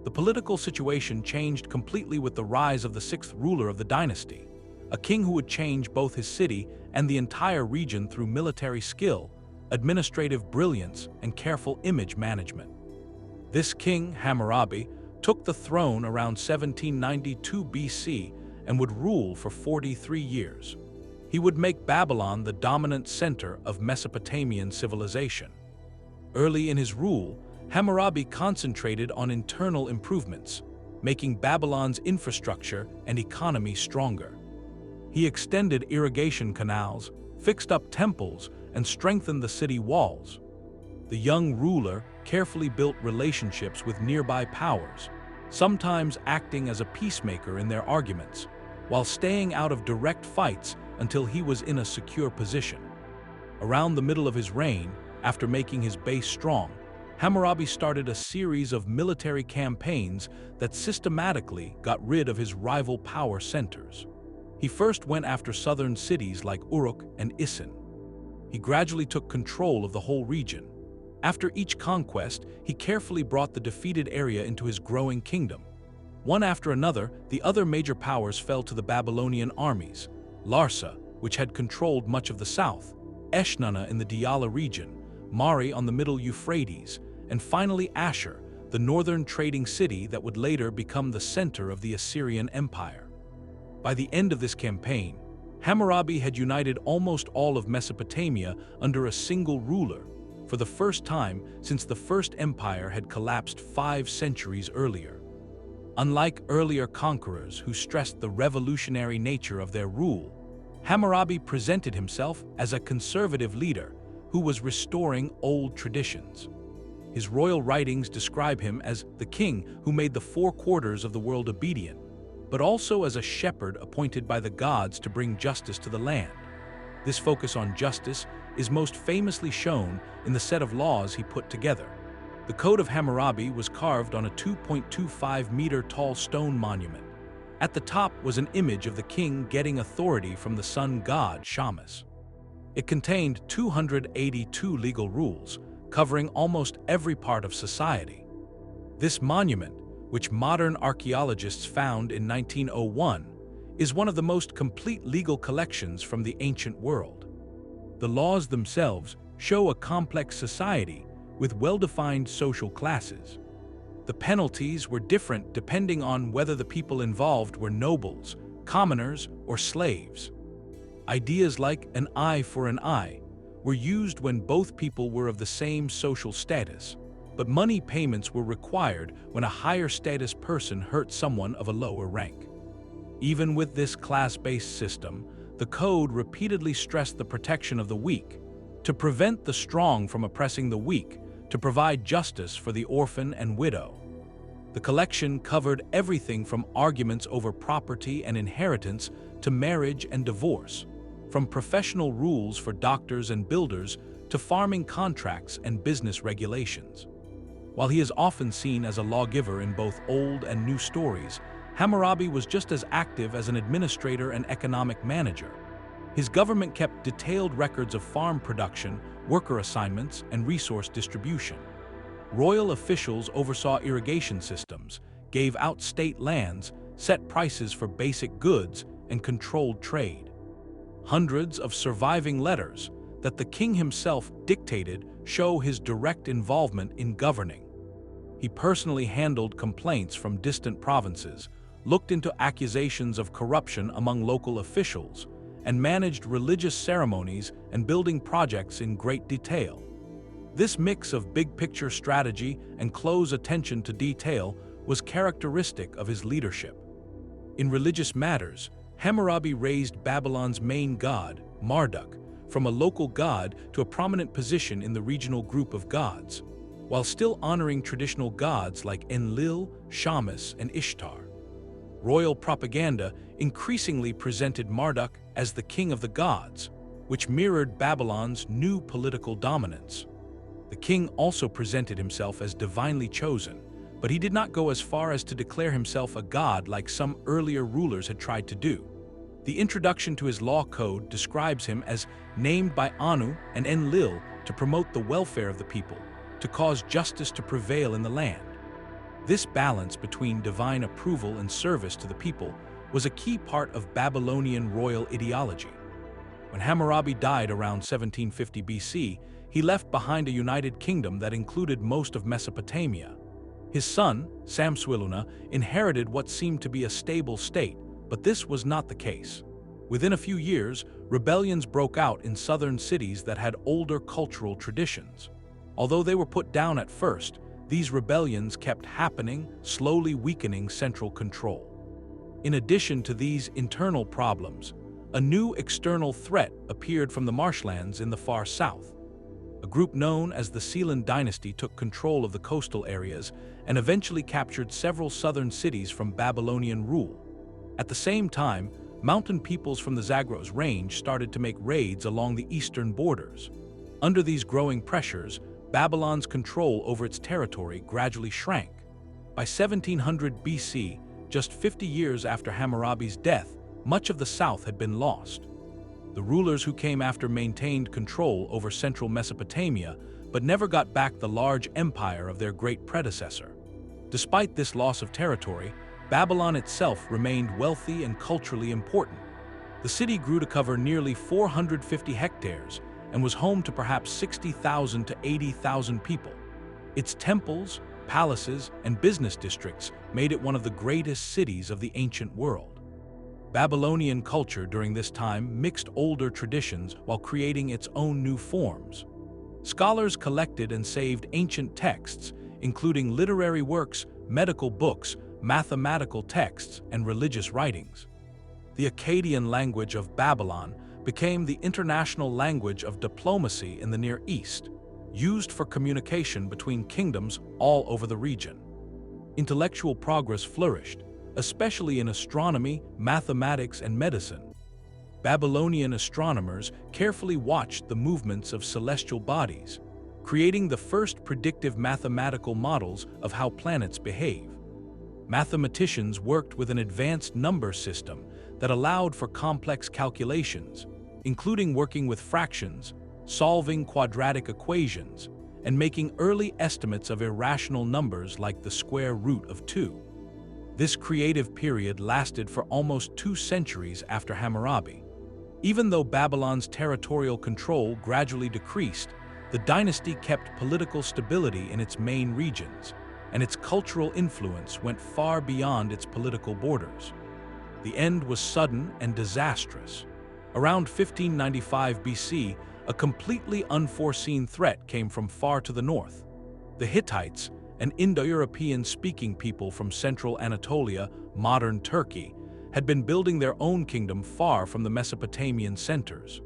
The political situation changed completely with the rise of the 6th ruler of the dynasty. a king who would change both his city and the entire region through military skill, administrative brilliance, and careful image management. This king, Hammurabi, took the throne around 1792 BC and would rule for 43 years. He would make Babylon the dominant center of Mesopotamian civilization. Early in his rule, Hammurabi concentrated on internal improvements, making Babylon's infrastructure and economy stronger. He extended irrigation canals, fixed up temples, and strengthened the city walls. The young ruler carefully built relationships with nearby powers, sometimes acting as a peacemaker in their arguments, while staying out of direct fights until he was in a secure position. Around the middle of his reign, after making his base strong, Hammurabi started a series of military campaigns that systematically got rid of his rival power centers. He first went after southern cities like Uruk and Isin. He gradually took control of the whole region. After each conquest, he carefully brought the defeated area into his growing kingdom. One after another, the other major powers fell to the Babylonian armies: Larsa, which had controlled much of the south; Eshnunna in the Diyala region; Mari on the middle Euphrates; and finally Ashur, the northern trading city that would later become the center of the Assyrian Empire. By the end of this campaign, Hammurabi had united almost all of Mesopotamia under a single ruler, for the first time since the First Empire had collapsed 5 centuries earlier. Unlike earlier conquerors who stressed the revolutionary nature of their rule, Hammurabi presented himself as a conservative leader who was restoring old traditions. His royal writings describe him as the king who made the 4 quarters of the world obedient, but also as a shepherd appointed by the gods to bring justice to the land. This focus on justice is most famously shown in the set of laws he put together. The Code of Hammurabi was carved on a 2.25-meter-tall stone monument. At the top was an image of the king getting authority from the sun god Shamash. It contained 282 legal rules, covering almost every part of society. This monument, which modern archaeologists found in 1901, is one of the most complete legal collections from the ancient world. The laws themselves show a complex society with well-defined social classes. The penalties were different depending on whether the people involved were nobles, commoners, or slaves. Ideas like an eye for an eye were used when both people were of the same social status, but money payments were required when a higher status person hurt someone of a lower rank. Even with this class-based system, the code repeatedly stressed the protection of the weak, to prevent the strong from oppressing the weak, to provide justice for the orphan and widow. The collection covered everything from arguments over property and inheritance to marriage and divorce, from professional rules for doctors and builders to farming contracts and business regulations. While he is often seen as a lawgiver in both old and new stories, Hammurabi was just as active as an administrator and economic manager. His government kept detailed records of farm production, worker assignments, and resource distribution. Royal officials oversaw irrigation systems, gave out state lands, set prices for basic goods, and controlled trade. Hundreds of surviving letters that the king himself dictated show his direct involvement in governing. He personally handled complaints from distant provinces, looked into accusations of corruption among local officials, and managed religious ceremonies and building projects in great detail. This mix of big-picture strategy and close attention to detail was characteristic of his leadership. In religious matters, Hammurabi raised Babylon's main god, Marduk, from a local god to a prominent position in the regional group of gods, while still honoring traditional gods like Enlil, Shamash, and Ishtar. Royal propaganda increasingly presented Marduk as the king of the gods, which mirrored Babylon's new political dominance. The king also presented himself as divinely chosen, but he did not go as far as to declare himself a god like some earlier rulers had tried to do. The introduction to his law code describes him as named by Anu and Enlil to promote the welfare of the people, to cause justice to prevail in the land. This balance between divine approval and service to the people was a key part of Babylonian royal ideology. When Hammurabi died around 1750 BC, he left behind a united kingdom that included most of Mesopotamia. His son, Samsuiluna, inherited what seemed to be a stable state, but this was not the case. Within a few years, rebellions broke out in southern cities that had older cultural traditions. Although they were put down at first, these rebellions kept happening, slowly weakening central control. In addition to these internal problems, a new external threat appeared from the marshlands in the far south. A group known as the Sealand dynasty took control of the coastal areas and eventually captured several southern cities from Babylonian rule. At the same time, mountain peoples from the Zagros range started to make raids along the eastern borders. Under these growing pressures, Babylon's control over its territory gradually shrank. By 1700 BC, just 50 years after Hammurabi's death, much of the south had been lost. The rulers who came after maintained control over central Mesopotamia, but never got back the large empire of their great predecessor. Despite this loss of territory, Babylon itself remained wealthy and culturally important. The city grew to cover nearly 450 hectares and was home to perhaps 60,000 to 80,000 people. Its temples, palaces, and business districts made it one of the greatest cities of the ancient world. Babylonian culture during this time mixed older traditions while creating its own new forms. Scholars collected and saved ancient texts, including literary works, medical books, mathematical texts, and religious writings. The Akkadian language of Babylon became the international language of diplomacy in the Near East, used for communication between kingdoms all over the region. Intellectual progress flourished, especially in astronomy, mathematics, and medicine. Babylonian astronomers carefully watched the movements of celestial bodies, creating the first predictive mathematical models of how planets behave. Mathematicians worked with an advanced number system that allowed for complex calculations, including working with fractions, solving quadratic equations, and making early estimates of irrational numbers like the square root of 2. This creative period lasted for almost 2 centuries after Hammurabi. Even though Babylon's territorial control gradually decreased, the dynasty kept political stability in its main regions, and its cultural influence went far beyond its political borders. The end was sudden and disastrous. Around 1595 BC, a completely unforeseen threat came from far to the north. The Hittites, an Indo-European-speaking people from central Anatolia, modern Turkey, had been building their own kingdom far from the Mesopotamian centers.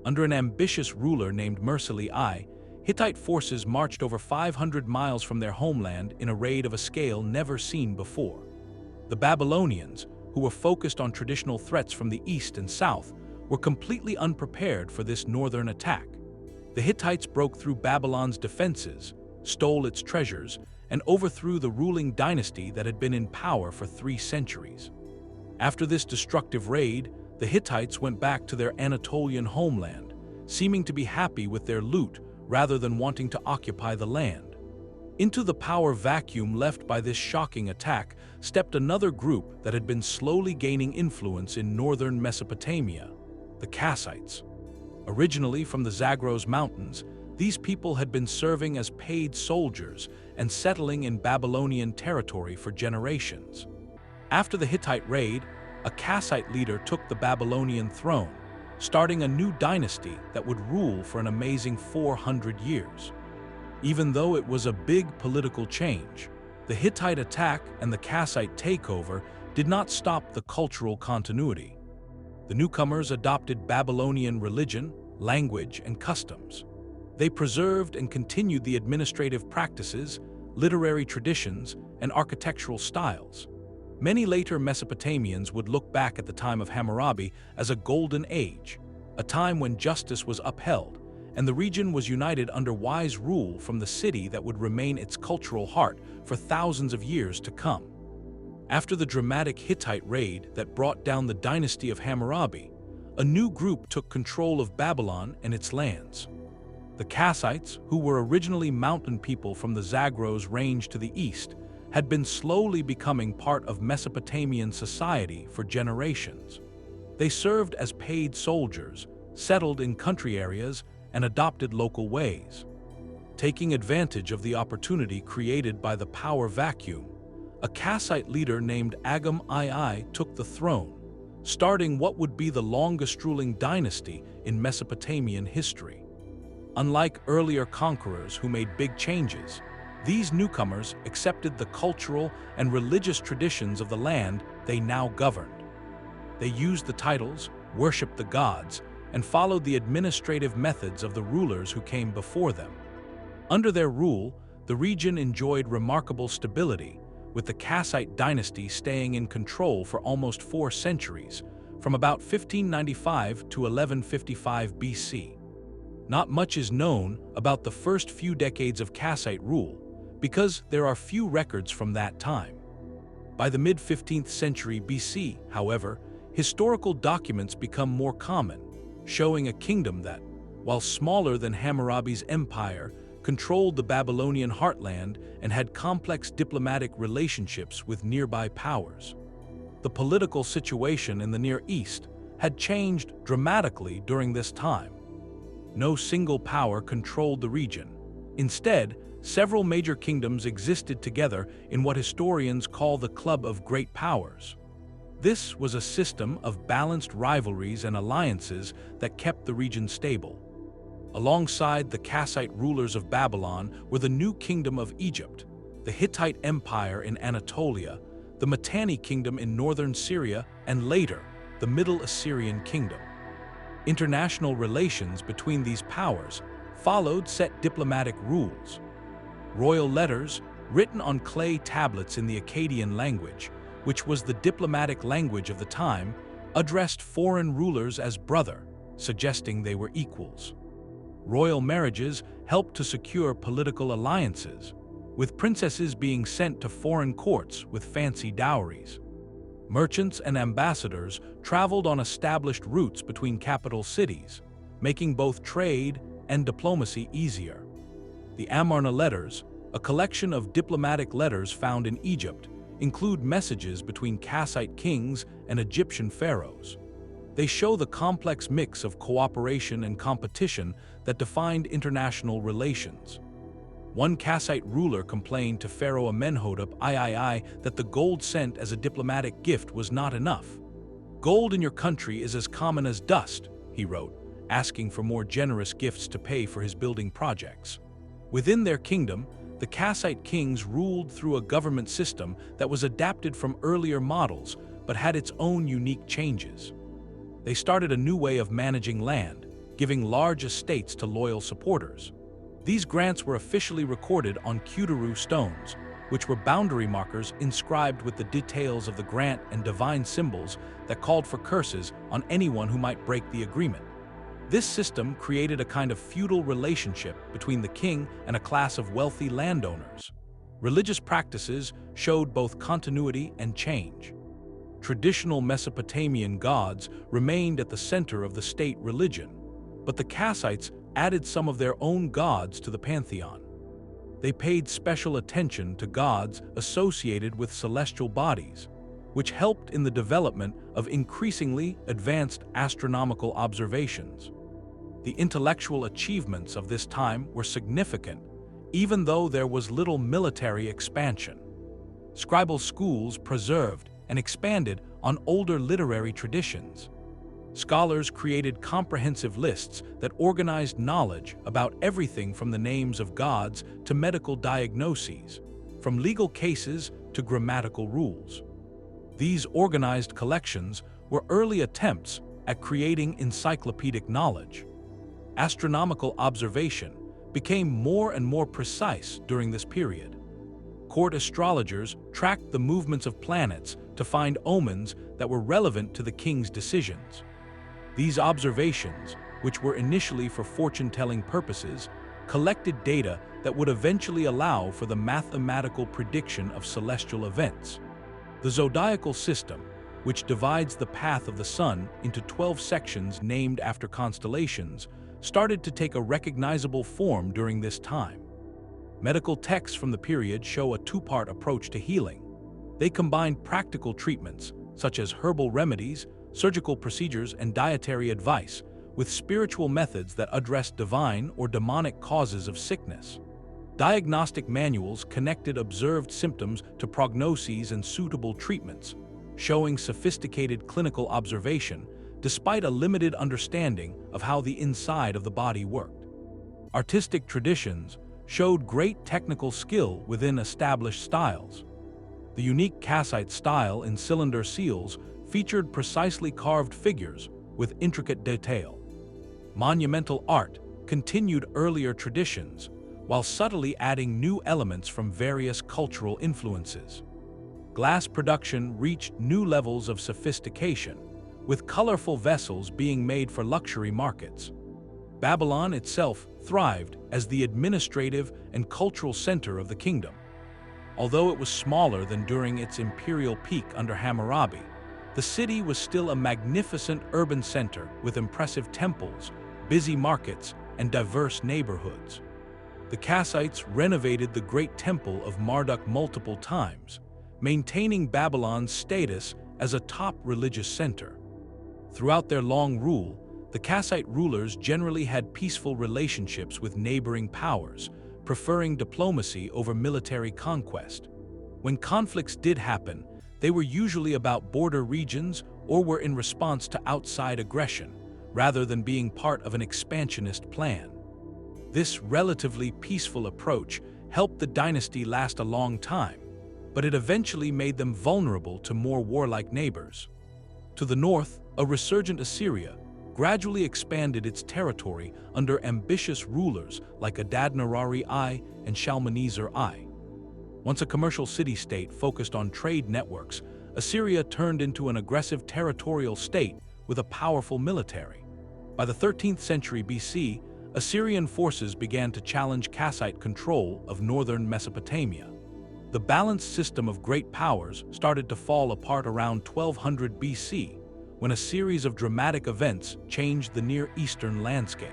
Under an ambitious ruler named Mursili I, Hittite forces marched over 500 miles from their homeland in a raid of a scale never seen before. The Babylonians, who were focused on traditional threats from the east and south, were completely unprepared for this northern attack. The Hittites broke through Babylon's defenses, stole its treasures, and overthrew the ruling dynasty that had been in power for 3 centuries. After this destructive raid, the Hittites went back to their Anatolian homeland, seeming to be happy with their loot rather than wanting to occupy the land. Into the power vacuum left by this shocking attack stepped another group that had been slowly gaining influence in northern Mesopotamia, the Kassites. Originally from the Zagros Mountains, these people had been serving as paid soldiers and settling in Babylonian territory for generations. After the Hittite raid, a Kassite leader took the Babylonian throne, starting a new dynasty that would rule for an amazing 400 years. Even though it was a big political change, the Hittite attack and the Kassite takeover did not stop the cultural continuity. The newcomers adopted Babylonian religion, language, and customs. They preserved and continued the administrative practices, literary traditions, and architectural styles. Many later Mesopotamians would look back at the time of Hammurabi as a golden age, a time when justice was upheld, and the region was united under wise rule from the city that would remain its cultural heart for thousands of years to come. After the dramatic Hittite raid that brought down the dynasty of Hammurabi, a new group took control of Babylon and its lands. The Kassites, who were originally mountain people from the Zagros range to the east, had been slowly becoming part of Mesopotamian society for generations. They served as paid soldiers, settled in country areas, and adopted local ways. Taking advantage of the opportunity created by the power vacuum, a Kassite leader named Agum II took the throne, starting what would be the longest-ruling dynasty in Mesopotamian history. Unlike earlier conquerors who made big changes, these newcomers accepted the cultural and religious traditions of the land they now governed. They used the titles, worshipped the gods, and followed the administrative methods of the rulers who came before them. Under their rule, the region enjoyed remarkable stability, with the Kassite dynasty staying in control for almost 4 centuries, from about 1595 to 1155 BC. Not much is known about the first few decades of Kassite rule, because there are few records from that time. By the mid-15th century BC, however, historical documents become more common, showing a kingdom that, while smaller than Hammurabi's empire, controlled the Babylonian heartland and had complex diplomatic relationships with nearby powers. The political situation in the Near East had changed dramatically during this time. No single power controlled the region. Instead, several major kingdoms existed together in what historians call the Club of Great Powers. This was a system of balanced rivalries and alliances that kept the region stable. Alongside the Kassite rulers of Babylon were the New Kingdom of Egypt, the Hittite Empire in Anatolia, the Mitanni Kingdom in northern Syria, and later, the Middle Assyrian Kingdom. International relations between these powers followed set diplomatic rules. Royal letters, written on clay tablets in the Akkadian language, which was the diplomatic language of the time, addressed foreign rulers as brother, suggesting they were equals. Royal marriages helped to secure political alliances, with princesses being sent to foreign courts with fancy dowries. Merchants and ambassadors traveled on established routes between capital cities, making both trade and diplomacy easier. The Amarna letters, a collection of diplomatic letters found in Egypt, include messages between Kassite kings and Egyptian pharaohs. They show the complex mix of cooperation and competition that defined international relations. One Kassite ruler complained to Pharaoh Amenhotep III that the gold sent as a diplomatic gift was not enough. "Gold in your country is as common as dust," he wrote, asking for more generous gifts to pay for his building projects. Within their kingdom, the Kassite kings ruled through a government system that was adapted from earlier models but had its own unique changes. They started a new way of managing land, giving large estates to loyal supporters. These grants were officially recorded on Kuduru stones, which were boundary markers inscribed with the details of the grant and divine symbols that called for curses on anyone who might break the agreement. This system created a kind of feudal relationship between the king and a class of wealthy landowners. Religious practices showed both continuity and change. Traditional Mesopotamian gods remained at the center of the state religion, but the Kassites added some of their own gods to the pantheon. They paid special attention to gods associated with celestial bodies, which helped in the development of increasingly advanced astronomical observations. The intellectual achievements of this time were significant, even though there was little military expansion. Scribal schools preserved and expanded on older literary traditions. Scholars created comprehensive lists that organized knowledge about everything from the names of gods to medical diagnoses, from legal cases to grammatical rules. These organized collections were early attempts at creating encyclopedic knowledge. Astronomical observation became more and more precise during this period. Court astrologers tracked the movements of planets to find omens that were relevant to the king's decisions. These observations, which were initially for fortune-telling purposes, collected data that would eventually allow for the mathematical prediction of celestial events. The zodiacal system, which divides the path of the sun into 12 sections named after constellations, started to take a recognizable form during this time. Medical texts from the period show a two-part approach to healing. They combined practical treatments, such as herbal remedies, surgical procedures, and dietary advice, with spiritual methods that addressed divine or demonic causes of sickness. Diagnostic manuals connected observed symptoms to prognoses and suitable treatments, showing sophisticated clinical observation despite a limited understanding of how the inside of the body worked. Artistic traditions showed great technical skill within established styles. The unique Kassite style in cylinder seals featured precisely carved figures with intricate detail. Monumental art continued earlier traditions, while subtly adding new elements from various cultural influences. Glass production reached new levels of sophistication, with colorful vessels being made for luxury markets. Babylon itself thrived as the administrative and cultural center of the kingdom. Although it was smaller than during its imperial peak under Hammurabi, the city was still a magnificent urban center with impressive temples, busy markets, and diverse neighborhoods. The Kassites renovated the Great Temple of Marduk multiple times, maintaining Babylon's status as a top religious center. Throughout their long rule, the Kassite rulers generally had peaceful relationships with neighboring powers, preferring diplomacy over military conquest. When conflicts did happen, they were usually about border regions or were in response to outside aggression, rather than being part of an expansionist plan. This relatively peaceful approach helped the dynasty last a long time, but it eventually made them vulnerable to more warlike neighbors. To the north, a resurgent Assyria gradually expanded its territory under ambitious rulers like Adad-nirari I and Shalmaneser I. Once a commercial city-state focused on trade networks, Assyria turned into an aggressive territorial state with a powerful military. By the 13th century BC, Assyrian forces began to challenge Kassite control of northern Mesopotamia. The balanced system of great powers started to fall apart around 1200 BC, when a series of dramatic events changed the Near Eastern landscape.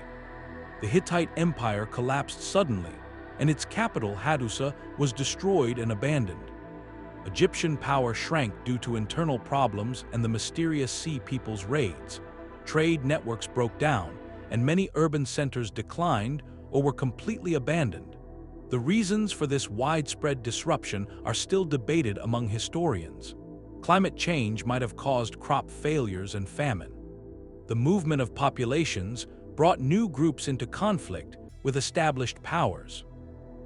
The Hittite Empire collapsed suddenly, and its capital, Hadusa, was destroyed and abandoned. Egyptian power shrank due to internal problems and the mysterious Sea People's raids. Trade networks broke down, and many urban centers declined or were completely abandoned. The reasons for this widespread disruption are still debated among historians. Climate change might have caused crop failures and famine. The movement of populations brought new groups into conflict with established powers.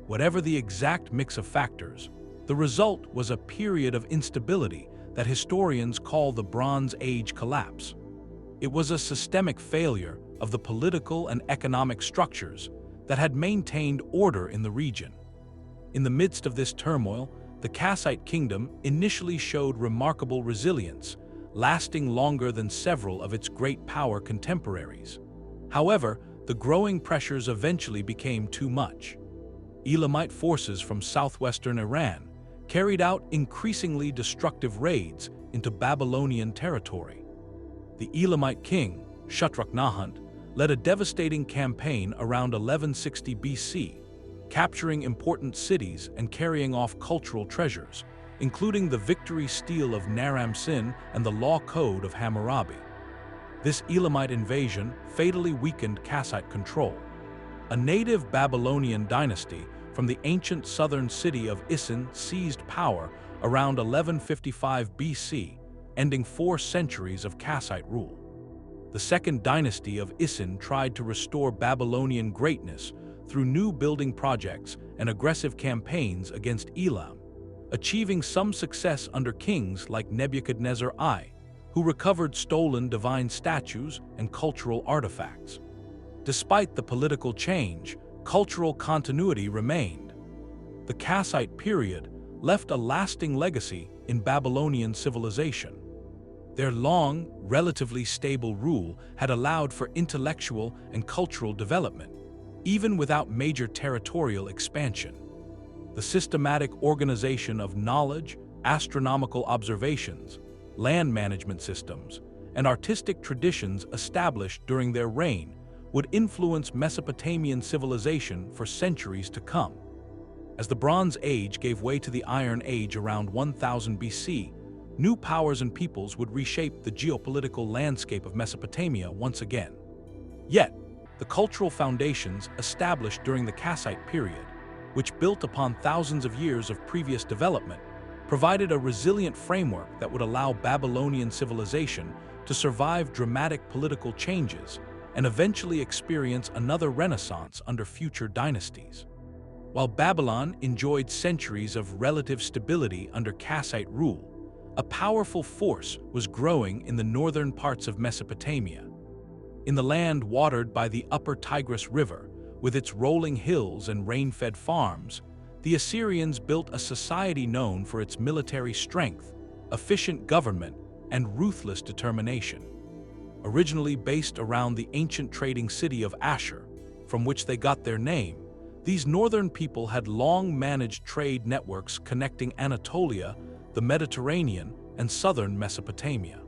Whatever the exact mix of factors, the result was a period of instability that historians call the Bronze Age collapse. It was a systemic failure of the political and economic structures that had maintained order in the region. In the midst of this turmoil, the Kassite kingdom initially showed remarkable resilience, lasting longer than several of its great power contemporaries. However, the growing pressures eventually became too much. Elamite forces from southwestern Iran carried out increasingly destructive raids into Babylonian territory. The Elamite king, Shutruk-Nahant, led a devastating campaign around 1160 BC, capturing important cities and carrying off cultural treasures, including the victory stele of Naram-Sin and the law code of Hammurabi. This Elamite invasion fatally weakened Kassite control. A native Babylonian dynasty from the ancient southern city of Isin seized power around 1155 BC, ending 4 centuries of Kassite rule. The second dynasty of Isin tried to restore Babylonian greatness through new building projects and aggressive campaigns against Elam, achieving some success under kings like Nebuchadnezzar I, who recovered stolen divine statues and cultural artifacts. Despite the political change, cultural continuity remained. The Kassite period left a lasting legacy in Babylonian civilization. Their long, relatively stable rule had allowed for intellectual and cultural development, even without major territorial expansion. The systematic organization of knowledge, astronomical observations, land management systems, and artistic traditions established during their reign would influence Mesopotamian civilization for centuries to come. As the Bronze Age gave way to the Iron Age around 1000 BC, new powers and peoples would reshape the geopolitical landscape of Mesopotamia once again. Yet, the cultural foundations established during the Kassite period, which built upon thousands of years of previous development, provided a resilient framework that would allow Babylonian civilization to survive dramatic political changes and eventually experience another renaissance under future dynasties. While Babylon enjoyed centuries of relative stability under Kassite rule, a powerful force was growing in the northern parts of Mesopotamia. In the land watered by the upper Tigris River, with its rolling hills and rain-fed farms, the Assyrians built a society known for its military strength, efficient government, and ruthless determination. Originally based around the ancient trading city of Ashur, from which they got their name, these northern people had long managed trade networks connecting Anatolia, the Mediterranean, and southern Mesopotamia.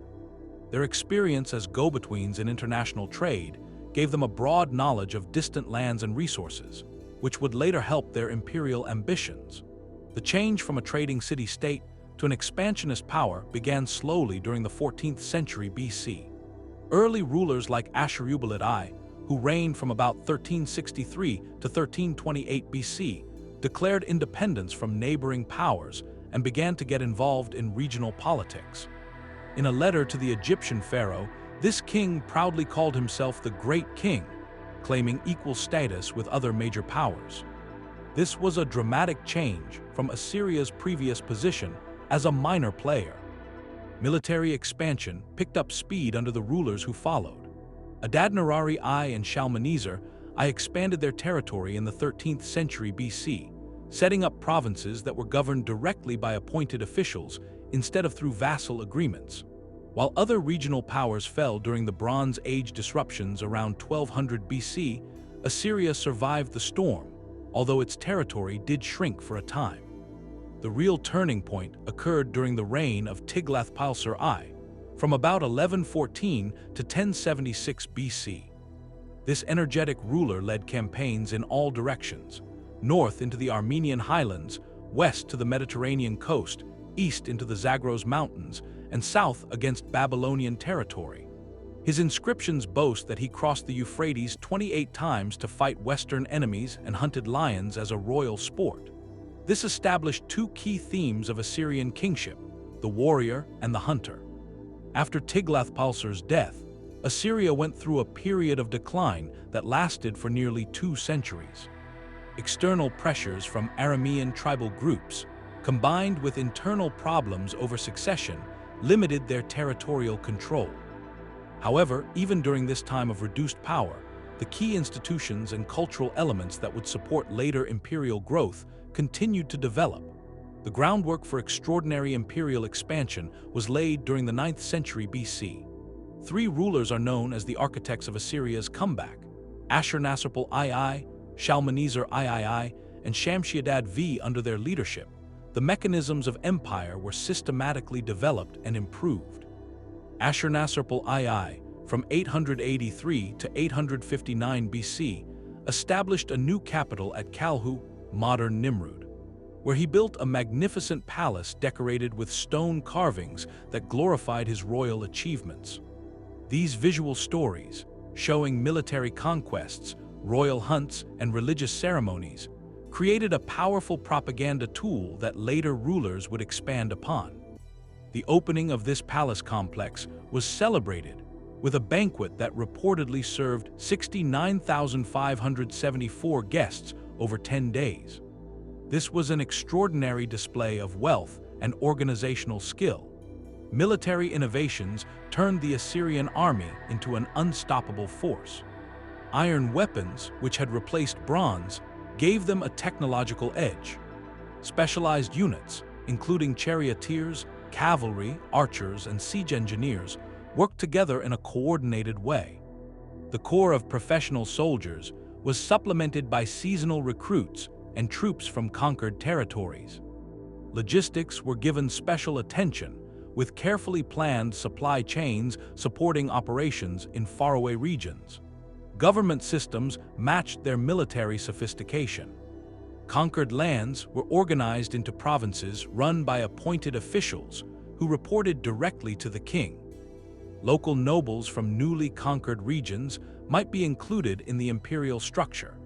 Their experience as go-betweens in international trade gave them a broad knowledge of distant lands and resources, which would later help their imperial ambitions. The change from a trading city-state to an expansionist power began slowly during the 14th century BC. Early rulers like Ashur-uballit I, who reigned from about 1363 to 1328 BC, declared independence from neighboring powers and began to get involved in regional politics. In a letter to the Egyptian pharaoh, this king proudly called himself the Great King, claiming equal status with other major powers. This was a dramatic change from Assyria's previous position as a minor player. Military expansion picked up speed under the rulers who followed. Adad-nirari I and Shalmaneser I expanded their territory in the 13th century BC, setting up provinces that were governed directly by appointed officials instead of through vassal agreements. While other regional powers fell during the Bronze Age disruptions around 1200 BC, Assyria survived the storm, although its territory did shrink for a time. The real turning point occurred during the reign of Tiglath-Pileser I, from about 1114 to 1076 BC. This energetic ruler led campaigns in all directions, north into the Armenian highlands, west to the Mediterranean coast, east into the Zagros Mountains, and south against Babylonian territory. His inscriptions boast that he crossed the Euphrates 28 times to fight Western enemies and hunted lions as a royal sport. This established two key themes of Assyrian kingship, the warrior and the hunter. After Tiglath-Pileser's death, Assyria went through a period of decline that lasted for nearly 2 centuries. External pressures from Aramean tribal groups, combined with internal problems over succession, limited their territorial control. However, even during this time of reduced power, the key institutions and cultural elements that would support later imperial growth continued to develop. The groundwork for extraordinary imperial expansion was laid during the 9th century BC. 3 rulers are known as the architects of Assyria's comeback: Ashurnasirpal II, Shalmaneser III, and Shamshi-Adad V. Under their leadership, the mechanisms of empire were systematically developed and improved. Ashurnasirpal II, from 883 to 859 BC, established a new capital at Kalhu, modern Nimrud, where he built a magnificent palace decorated with stone carvings that glorified his royal achievements. These visual stories, showing military conquests, royal hunts, and religious ceremonies, created a powerful propaganda tool that later rulers would expand upon. The opening of this palace complex was celebrated with a banquet that reportedly served 69,574 guests over 10 days. This was an extraordinary display of wealth and organizational skill. Military innovations turned the Assyrian army into an unstoppable force. Iron weapons, which had replaced bronze, gave them a technological edge. Specialized units, including charioteers, cavalry, archers, and siege engineers, worked together in a coordinated way. The corps of professional soldiers was supplemented by seasonal recruits and troops from conquered territories. Logistics were given special attention, with carefully planned supply chains supporting operations in faraway regions. Government systems matched their military sophistication. Conquered lands were organized into provinces run by appointed officials who reported directly to the king. Local nobles from newly conquered regions might be included in the imperial structure,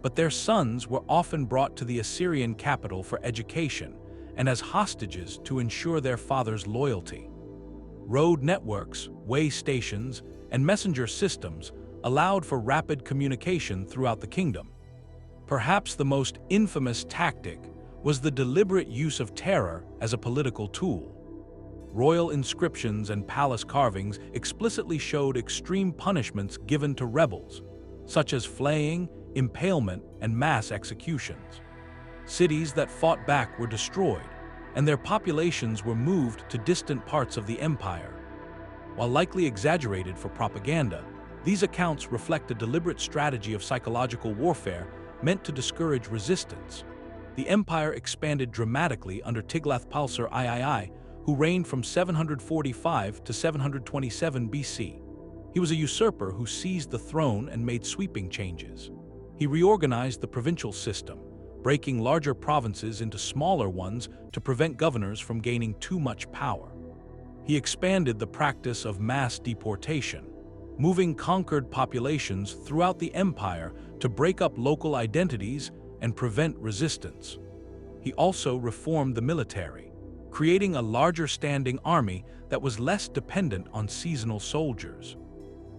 but their sons were often brought to the Assyrian capital for education and as hostages to ensure their father's loyalty. Road networks, way stations, and messenger systems allowed for rapid communication throughout the kingdom. Perhaps the most infamous tactic was the deliberate use of terror as a political tool. Royal inscriptions and palace carvings explicitly showed extreme punishments given to rebels, such as flaying, impalement, and mass executions. Cities that fought back were destroyed, and their populations were moved to distant parts of the empire. While likely exaggerated for propaganda, these accounts reflect a deliberate strategy of psychological warfare meant to discourage resistance. The empire expanded dramatically under Tiglath-Pileser III, who reigned from 745 to 727 BC. He was a usurper who seized the throne and made sweeping changes. He reorganized the provincial system, breaking larger provinces into smaller ones to prevent governors from gaining too much power. He expanded the practice of mass deportation, moving conquered populations throughout the empire to break up local identities and prevent resistance. He also reformed the military, creating a larger standing army that was less dependent on seasonal soldiers.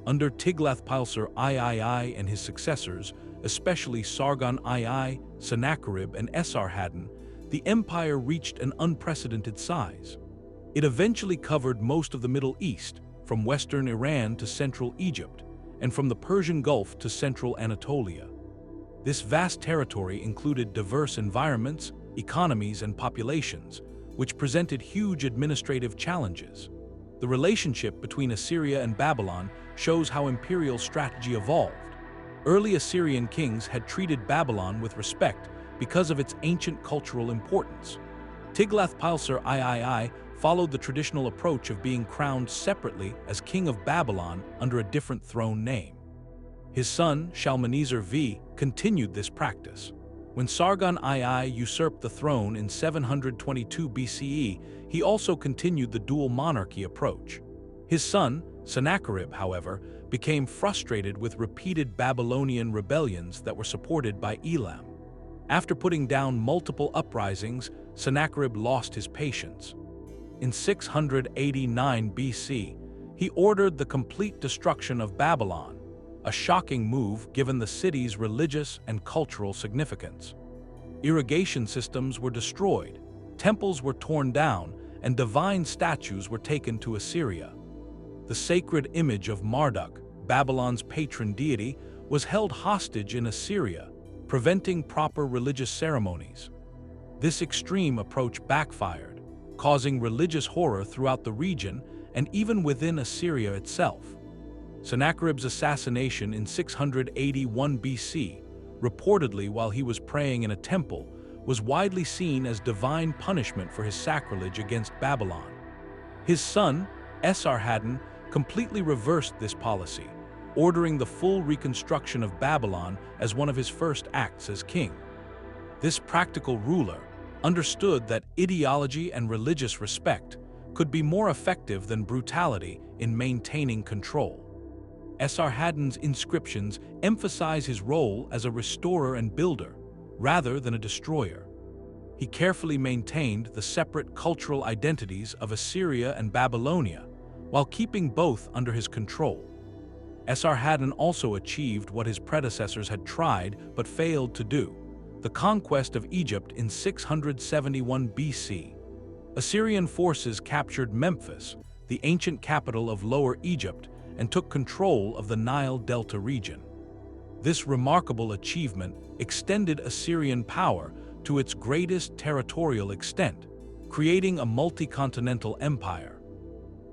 Under Tiglath-Pileser III and his successors, especially Sargon II, Sennacherib, and Esarhaddon, the empire reached an unprecedented size. It eventually covered most of the Middle East, from western Iran to central Egypt, and from the Persian Gulf to central Anatolia. This vast territory included diverse environments, economies, and populations, which presented huge administrative challenges. The relationship between Assyria and Babylon shows how imperial strategy evolved. Early Assyrian kings had treated Babylon with respect because of its ancient cultural importance. Tiglath-Pileser III followed the traditional approach of being crowned separately as king of Babylon under a different throne name. His son, Shalmaneser V, continued this practice. When Sargon II usurped the throne in 722 BCE, he also continued the dual monarchy approach. His son, Sennacherib, however, became frustrated with repeated Babylonian rebellions that were supported by Elam. After putting down multiple uprisings, Sennacherib lost his patience. In 689 BC, he ordered the complete destruction of Babylon, a shocking move given the city's religious and cultural significance. Irrigation systems were destroyed, temples were torn down, and divine statues were taken to Assyria. The sacred image of Marduk, Babylon's patron deity, was held hostage in Assyria, preventing proper religious ceremonies. This extreme approach backfired, causing religious horror throughout the region and even within Assyria itself. Sennacherib's assassination in 681 BC, reportedly while he was praying in a temple, was widely seen as divine punishment for his sacrilege against Babylon. His son, Esarhaddon, completely reversed this policy, ordering the full reconstruction of Babylon as one of his first acts as king. This practical ruler understood that ideology and religious respect could be more effective than brutality in maintaining control. Esarhaddon's inscriptions emphasize his role as a restorer and builder, rather than a destroyer. He carefully maintained the separate cultural identities of Assyria and Babylonia, while keeping both under his control. Esarhaddon also achieved what his predecessors had tried but failed to do: the conquest of Egypt in 671 BC. Assyrian forces captured Memphis, the ancient capital of Lower Egypt, and took control of the Nile Delta region. This remarkable achievement extended Assyrian power to its greatest territorial extent, creating a multi-continental empire.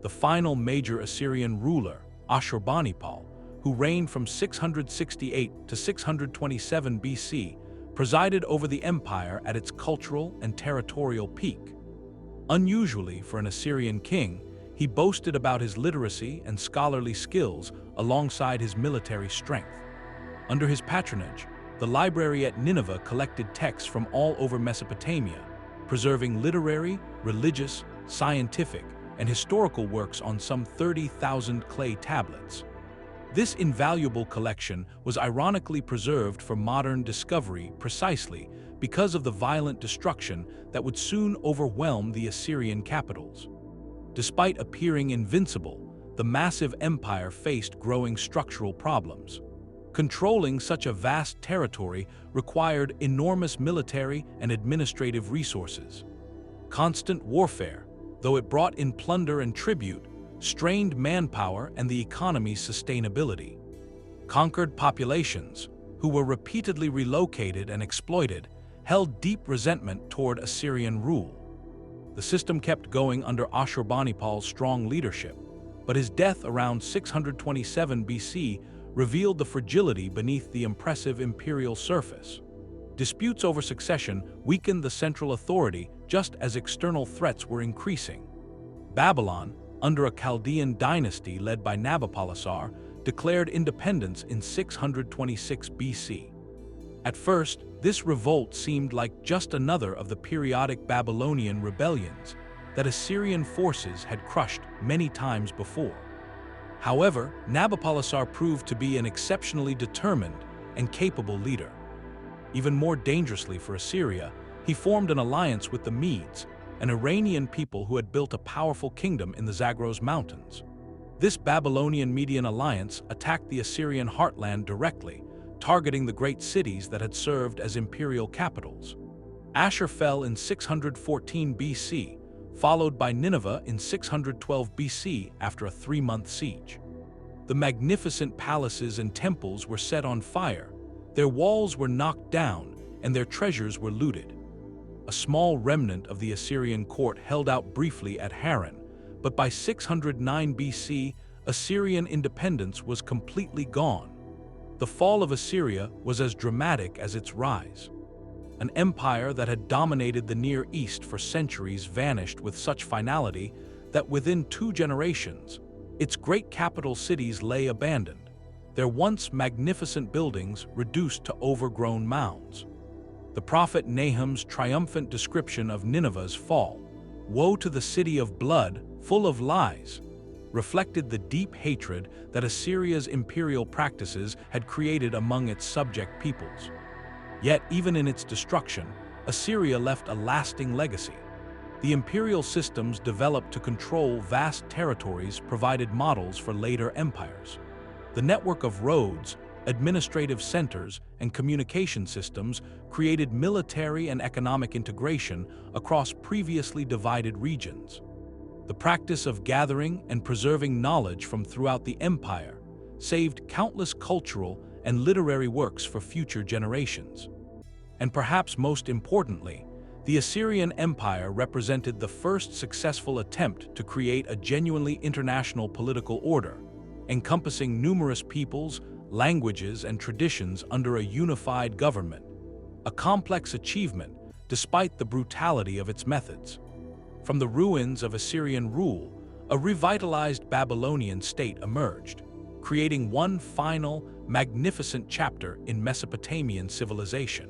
The final major Assyrian ruler, Ashurbanipal, who reigned from 668 to 627 BC, presided over the empire at its cultural and territorial peak. Unusually for an Assyrian king, he boasted about his literacy and scholarly skills alongside his military strength. Under his patronage, The library at Nineveh collected texts from all over Mesopotamia, preserving literary, religious, scientific, and historical works on some 30,000 clay tablets. This invaluable collection was ironically preserved for modern discovery precisely because of the violent destruction that would soon overwhelm the Assyrian capitals. Despite appearing invincible, the massive empire faced growing structural problems. Controlling such a vast territory required enormous military and administrative resources. Constant warfare, though it brought in plunder and tribute, strained manpower and the economy's sustainability. Conquered populations, who were repeatedly relocated and exploited, held deep resentment toward Assyrian rule. The system kept going under Ashurbanipal's strong leadership, but his death around 627 BC revealed the fragility beneath the impressive imperial surface. Disputes over succession weakened the central authority just as external threats were increasing. Babylon, under a Chaldean dynasty led by Nabopolassar, declared independence in 626 BC. At first, this revolt seemed like just another of the periodic Babylonian rebellions that Assyrian forces had crushed many times before. However, Nabopolassar proved to be an exceptionally determined and capable leader. Even more dangerously for Assyria, he formed an alliance with the Medes, an Iranian people who had built a powerful kingdom in the Zagros Mountains. This Babylonian-Median alliance attacked the Assyrian heartland directly, targeting the great cities that had served as imperial capitals. Ashur fell in 614 BC, followed by Nineveh in 612 BC after a 3-month siege. The magnificent palaces and temples were set on fire, their walls were knocked down, and their treasures were looted. A small remnant of the Assyrian court held out briefly at Haran, but by 609 BC, Assyrian independence was completely gone. The fall of Assyria was as dramatic as its rise. An empire that had dominated the Near East for centuries vanished with such finality that within 2 generations, its great capital cities lay abandoned, their once magnificent buildings reduced to overgrown mounds. The prophet Nahum's triumphant description of Nineveh's fall, "Woe to the city of blood, full of lies," reflected the deep hatred that Assyria's imperial practices had created among its subject peoples. Yet, even in its destruction, Assyria left a lasting legacy. The imperial systems developed to control vast territories provided models for later empires. The network of roads, administrative centers, and communication systems created military and economic integration across previously divided regions. The practice of gathering and preserving knowledge from throughout the empire saved countless cultural and literary works for future generations. And perhaps most importantly, the Assyrian Empire represented the first successful attempt to create a genuinely international political order, encompassing numerous peoples, languages, and traditions under a unified government, a complex achievement despite the brutality of its methods. From the ruins of Assyrian rule, a revitalized Babylonian state emerged, creating one final, magnificent chapter in Mesopotamian civilization.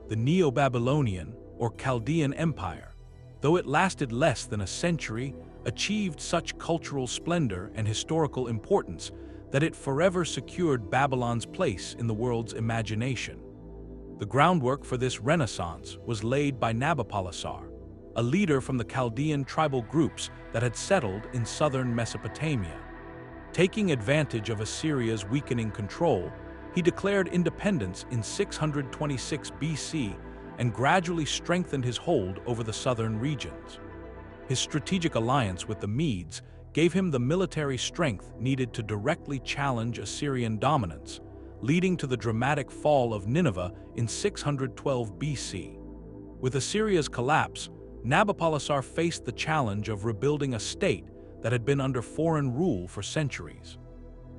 The Neo-Babylonian, or Chaldean Empire, though it lasted less than a century, achieved such cultural splendor and historical importance that it forever secured Babylon's place in the world's imagination. The groundwork for this renaissance was laid by Nabopolassar, a leader from the Chaldean tribal groups that had settled in southern Mesopotamia. Taking advantage of Assyria's weakening control, he declared independence in 626 BC and gradually strengthened his hold over the southern regions. His strategic alliance with the Medes gave him the military strength needed to directly challenge Assyrian dominance, leading to the dramatic fall of Nineveh in 612 BC. With Assyria's collapse, Nabopolassar faced the challenge of rebuilding a state that had been under foreign rule for centuries.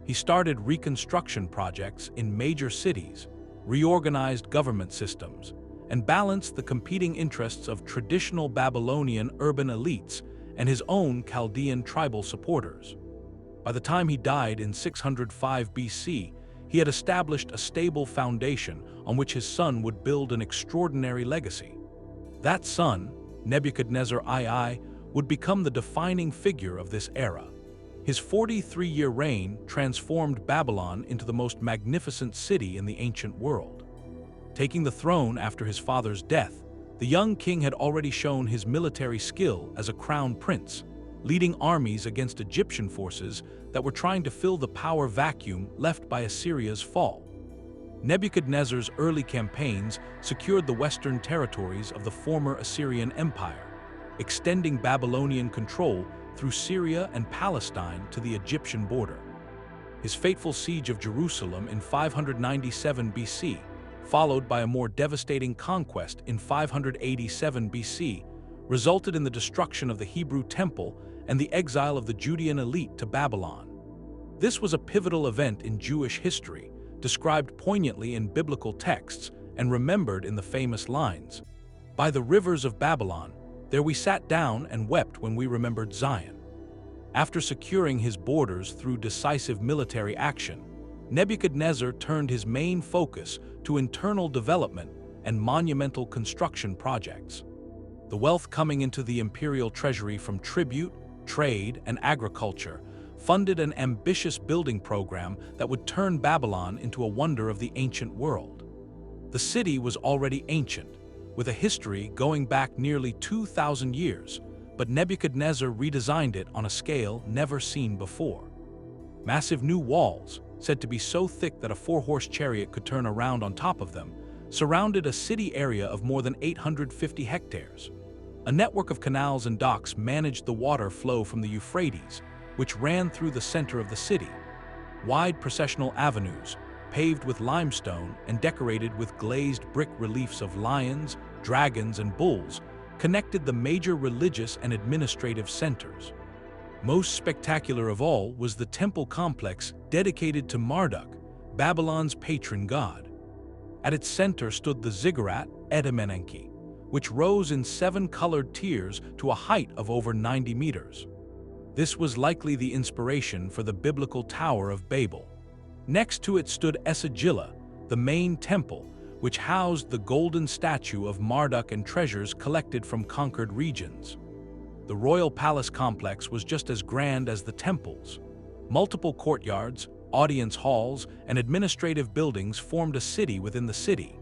He started reconstruction projects in major cities, reorganized government systems, and balanced the competing interests of traditional Babylonian urban elites and his own Chaldean tribal supporters. By the time he died in 605 BC, he had established a stable foundation on which his son would build an extraordinary legacy. That son, Nebuchadnezzar II, would become the defining figure of this era. His 43-year reign transformed Babylon into the most magnificent city in the ancient world. Taking the throne after his father's death, the young king had already shown his military skill as a crown prince, leading armies against Egyptian forces that were trying to fill the power vacuum left by Assyria's fall. Nebuchadnezzar's early campaigns secured the western territories of the former Assyrian Empire, extending Babylonian control through Syria and Palestine to the Egyptian border. His fateful siege of Jerusalem in 597 BC, followed by a more devastating conquest in 587 BC, resulted in the destruction of the Hebrew temple and the exile of the Judean elite to Babylon. This was a pivotal event in Jewish history, described poignantly in biblical texts and remembered in the famous lines, "By the rivers of Babylon, there we sat down and wept when we remembered Zion." After securing his borders through decisive military action, Nebuchadnezzar turned his main focus to internal development and monumental construction projects. The wealth coming into the imperial treasury from tribute, trade, and agriculture funded an ambitious building program that would turn Babylon into a wonder of the ancient world. The city was already ancient, with a history going back nearly 2,000 years, but Nebuchadnezzar redesigned it on a scale never seen before. Massive new walls, said to be so thick that a four-horse chariot could turn around on top of them, surrounded a city area of more than 850 hectares. A network of canals and docks managed the water flow from the Euphrates, which ran through the center of the city. Wide processional avenues, paved with limestone and decorated with glazed brick reliefs of lions, dragons, and bulls, connected the major religious and administrative centers. Most spectacular of all was the temple complex dedicated to Marduk, Babylon's patron god. At its center stood the ziggurat Etemenenki, which rose in 7 colored tiers to a height of over 90 meters. This was likely the inspiration for the biblical Tower of Babel. Next to it stood Esagila, the main temple, which housed the golden statue of Marduk and treasures collected from conquered regions. The royal palace complex was just as grand as the temples. Multiple courtyards, audience halls, and administrative buildings formed a city within the city.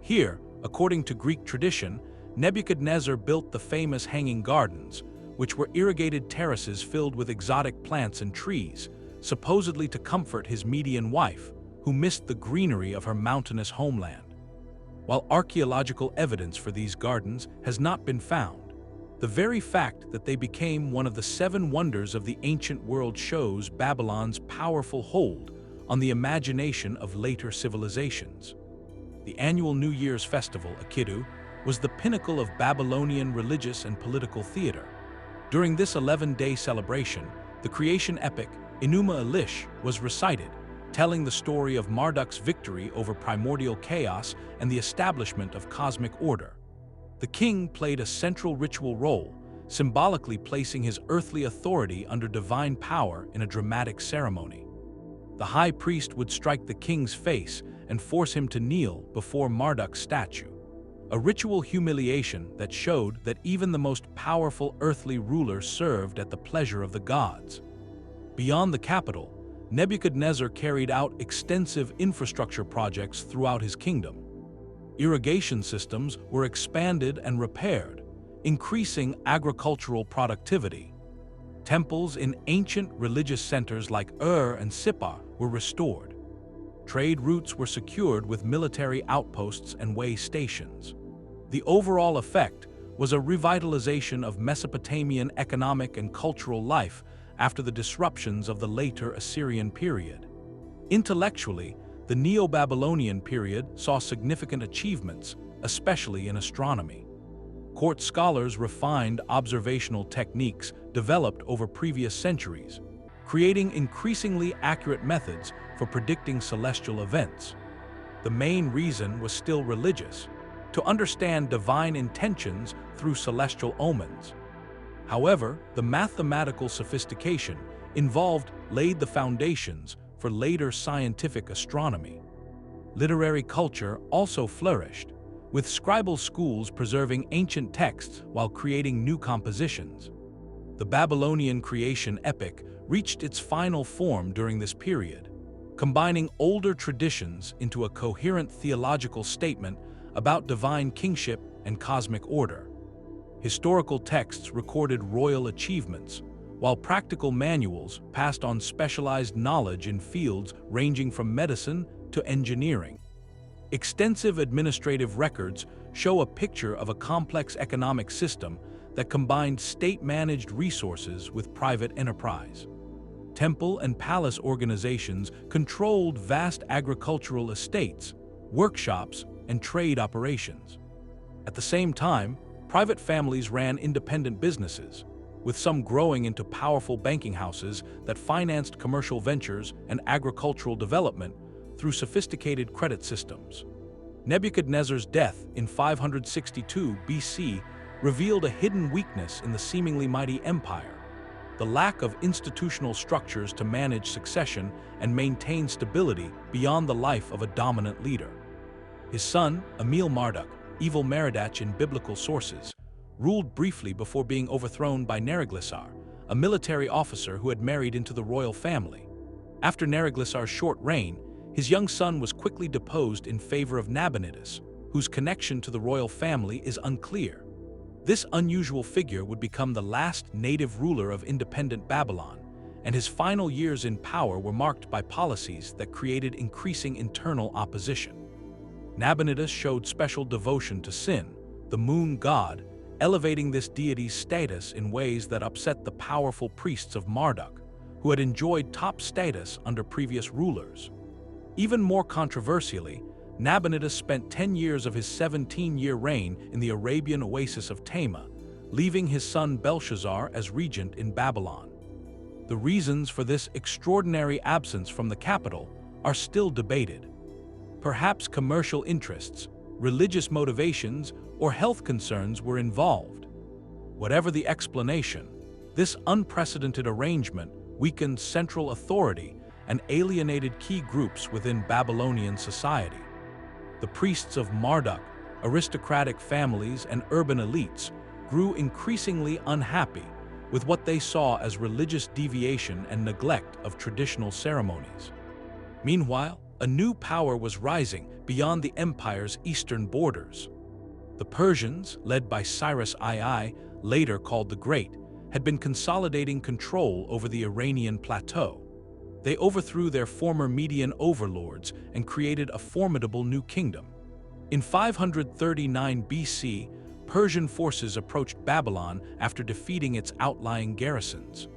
Here, according to Greek tradition, Nebuchadnezzar built the famous Hanging Gardens, which were irrigated terraces filled with exotic plants and trees, supposedly to comfort his Median wife, who missed the greenery of her mountainous homeland. While archaeological evidence for these gardens has not been found, the very fact that they became one of the 7 wonders of the ancient world shows Babylon's powerful hold on the imagination of later civilizations. The annual New Year's festival, Akidu, was the pinnacle of Babylonian religious and political theater. During this 11-day celebration, the creation epic Enuma Elish was recited, telling the story of Marduk's victory over primordial chaos and the establishment of cosmic order. The king played a central ritual role, symbolically placing his earthly authority under divine power in a dramatic ceremony. The high priest would strike the king's face and force him to kneel before Marduk's statue, a ritual humiliation that showed that even the most powerful earthly ruler served at the pleasure of the gods. Beyond the capital, Nebuchadnezzar carried out extensive infrastructure projects throughout his kingdom. Irrigation systems were expanded and repaired, increasing agricultural productivity. Temples in ancient religious centers like Ur and Sippar were restored. Trade routes were secured with military outposts and way stations. The overall effect was a revitalization of Mesopotamian economic and cultural life after the disruptions of the later Assyrian period. Intellectually, the Neo-Babylonian period saw significant achievements, especially in astronomy. Court scholars refined observational techniques developed over previous centuries, creating increasingly accurate methods for predicting celestial events. The main reason was still religious, to understand divine intentions through celestial omens. However, the mathematical sophistication involved laid the foundations for later scientific astronomy. Literary culture also flourished, with scribal schools preserving ancient texts while creating new compositions. The Babylonian creation epic reached its final form during this period, combining older traditions into a coherent theological statement about divine kingship and cosmic order. Historical texts recorded royal achievements, while practical manuals passed on specialized knowledge in fields ranging from medicine to engineering. Extensive administrative records show a picture of a complex economic system that combined state-managed resources with private enterprise. Temple and palace organizations controlled vast agricultural estates, workshops, and trade operations. At the same time, private families ran independent businesses, with some growing into powerful banking houses that financed commercial ventures and agricultural development through sophisticated credit systems. Nebuchadnezzar's death in 562 BC revealed a hidden weakness in the seemingly mighty empire: the lack of institutional structures to manage succession and maintain stability beyond the life of a dominant leader. His son, Marduk, evil Merodach in biblical sources, ruled briefly before being overthrown by Neriglissar, a military officer who had married into the royal family. After Neriglissar's short reign, his young son was quickly deposed in favor of Nabonidus, whose connection to the royal family is unclear. This unusual figure would become the last native ruler of independent Babylon, and his final years in power were marked by policies that created increasing internal opposition. Nabonidus showed special devotion to Sin, the moon god, elevating this deity's status in ways that upset the powerful priests of Marduk, who had enjoyed top status under previous rulers. Even more controversially, Nabonidus spent 10 years of his 17-year reign in the Arabian oasis of Tama, leaving his son Belshazzar as regent in Babylon. The reasons for this extraordinary absence from the capital are still debated. Perhaps commercial interests, religious motivations, or health concerns were involved. Whatever the explanation, this unprecedented arrangement weakened central authority and alienated key groups within Babylonian society. The priests of Marduk, aristocratic families, and urban elites grew increasingly unhappy with what they saw as religious deviation and neglect of traditional ceremonies. Meanwhile, a new power was rising beyond the empire's eastern borders. The Persians, led by Cyrus II, later called the Great, had been consolidating control over the Iranian plateau. They overthrew their former Median overlords and created a formidable new kingdom. In 539 BC, Persian forces approached Babylon after defeating its outlying garrisons.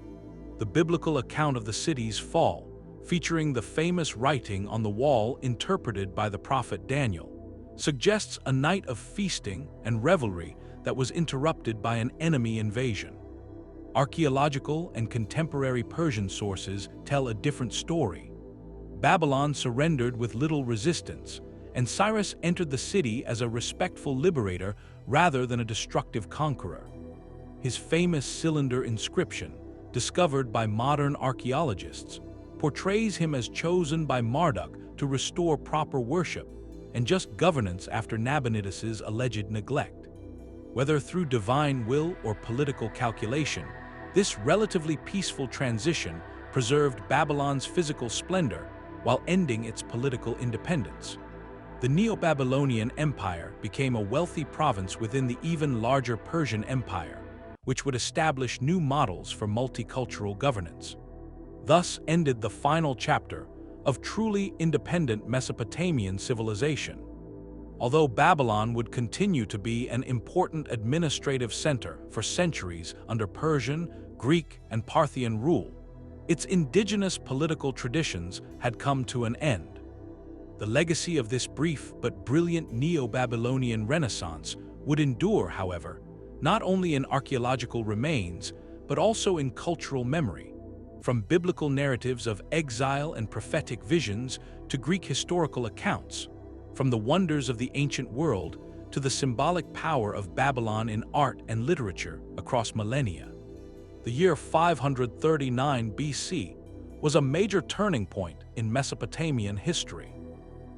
The biblical account of the city's fall, featuring the famous writing on the wall interpreted by the prophet Daniel, suggests a night of feasting and revelry that was interrupted by an enemy invasion. Archaeological and contemporary Persian sources tell a different story. Babylon surrendered with little resistance, and Cyrus entered the city as a respectful liberator rather than a destructive conqueror. His famous cylinder inscription, discovered by modern archaeologists, portrays him as chosen by Marduk to restore proper worship and just governance after Nabonidus's alleged neglect. Whether through divine will or political calculation, this relatively peaceful transition preserved Babylon's physical splendor while ending its political independence. The Neo-Babylonian Empire became a wealthy province within the even larger Persian Empire, which would establish new models for multicultural governance. Thus ended the final chapter of truly independent Mesopotamian civilization. Although Babylon would continue to be an important administrative center for centuries under Persian, Greek, and Parthian rule, its indigenous political traditions had come to an end. The legacy of this brief but brilliant Neo-Babylonian Renaissance would endure, however, not only in archaeological remains, but also in cultural memory. From biblical narratives of exile and prophetic visions to Greek historical accounts, from the wonders of the ancient world to the symbolic power of Babylon in art and literature across millennia. The year 539 BC was a major turning point in Mesopotamian history.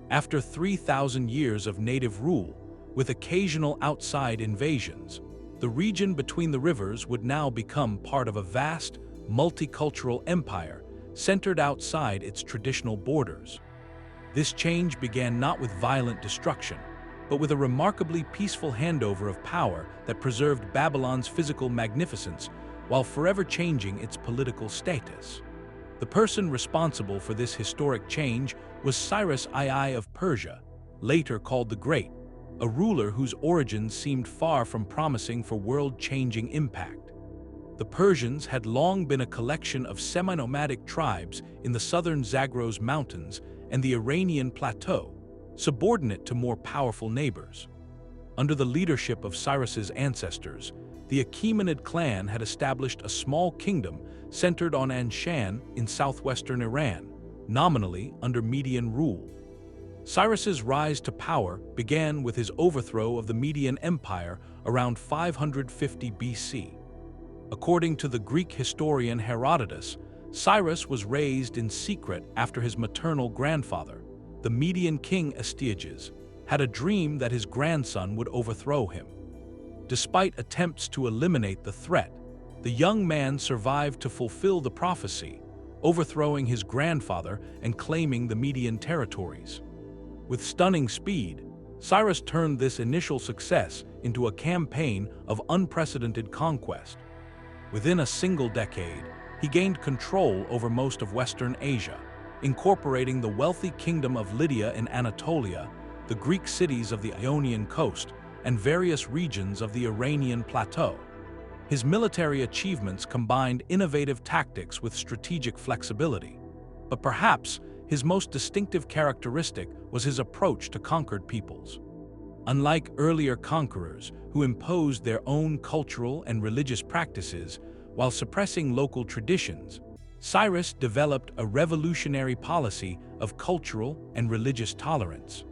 After 3,000 years of native rule, with occasional outside invasions, the region between the rivers would now become part of a vast, multicultural empire centered outside its traditional borders. This change began not with violent destruction, but with a remarkably peaceful handover of power that preserved Babylon's physical magnificence while forever changing its political status. The person responsible for this historic change was Cyrus II of Persia, later called the Great, a ruler whose origins seemed far from promising for world-changing impact. The Persians had long been a collection of semi-nomadic tribes in the southern Zagros Mountains and the Iranian Plateau, subordinate to more powerful neighbors. Under the leadership of Cyrus's ancestors, the Achaemenid clan had established a small kingdom centered on Anshan in southwestern Iran, nominally under Median rule. Cyrus's rise to power began with his overthrow of the Median Empire around 550 BC. According to the Greek historian Herodotus, Cyrus was raised in secret after his maternal grandfather, the Median king Astyages, had a dream that his grandson would overthrow him. Despite attempts to eliminate the threat, the young man survived to fulfill the prophecy, overthrowing his grandfather and claiming the Median territories. With stunning speed, Cyrus turned this initial success into a campaign of unprecedented conquest. Within a single decade, he gained control over most of Western Asia, incorporating the wealthy kingdom of Lydia in Anatolia, the Greek cities of the Ionian coast, and various regions of the Iranian plateau. His military achievements combined innovative tactics with strategic flexibility. But perhaps his most distinctive characteristic was his approach to conquered peoples. Unlike earlier conquerors who imposed their own cultural and religious practices while suppressing local traditions, Cyrus developed a revolutionary policy of cultural and religious tolerance.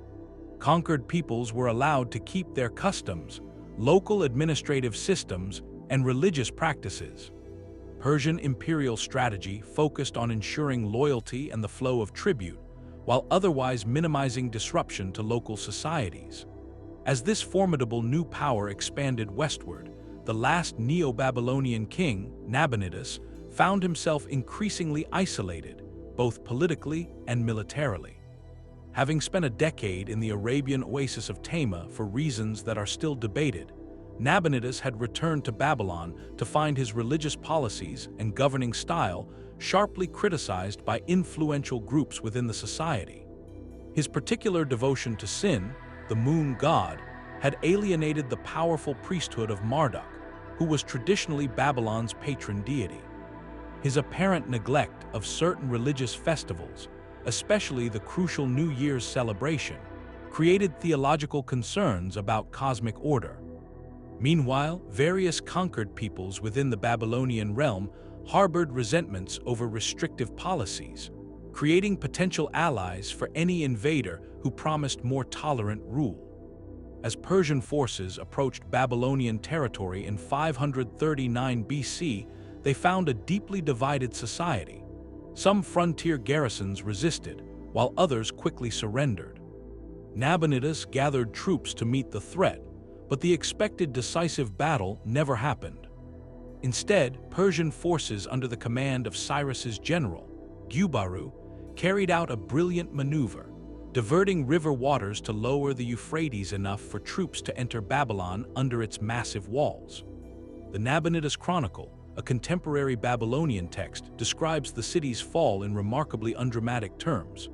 Conquered peoples were allowed to keep their customs, local administrative systems, and religious practices. Persian imperial strategy focused on ensuring loyalty and the flow of tribute, while otherwise minimizing disruption to local societies. As this formidable new power expanded westward, the last Neo-Babylonian king, Nabonidus, found himself increasingly isolated, both politically and militarily. Having spent a decade in the Arabian oasis of Tama for reasons that are still debated, Nabonidus had returned to Babylon to find his religious policies and governing style sharply criticized by influential groups within the society. His particular devotion to Sin, the moon god, had alienated the powerful priesthood of Marduk, who was traditionally Babylon's patron deity. His apparent neglect of certain religious festivals, especially the crucial New Year's celebration, created theological concerns about cosmic order. Meanwhile, various conquered peoples within the Babylonian realm harbored resentments over restrictive policies, creating potential allies for any invader who promised more tolerant rule. As Persian forces approached Babylonian territory in 539 BC, they found a deeply divided society. Some frontier garrisons resisted, while others quickly surrendered. Nabonidus gathered troops to meet the threat, but the expected decisive battle never happened. Instead, Persian forces under the command of Cyrus's general, Gubaru, carried out a brilliant maneuver, diverting river waters to lower the Euphrates enough for troops to enter Babylon under its massive walls. The Nabonidus Chronicle, a contemporary Babylonian text, describes the city's fall in remarkably undramatic terms.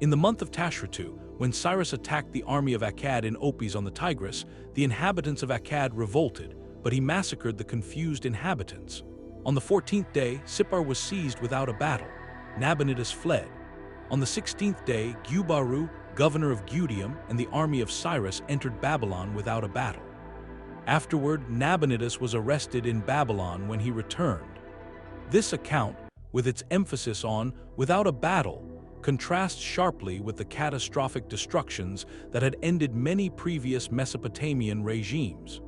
In the month of Tashritu, when Cyrus attacked the army of Akkad in Opis on the Tigris, the inhabitants of Akkad revolted, but he massacred the confused inhabitants. On the 14th day, Sippar was seized without a battle. Nabonidus fled. On the 16th day, Gubaru, governor of Gudium, and the army of Cyrus entered Babylon without a battle. Afterward, Nabonidus was arrested in Babylon when he returned. This account, with its emphasis on without a battle, contrasts sharply with the catastrophic destructions that had ended many previous Mesopotamian regimes.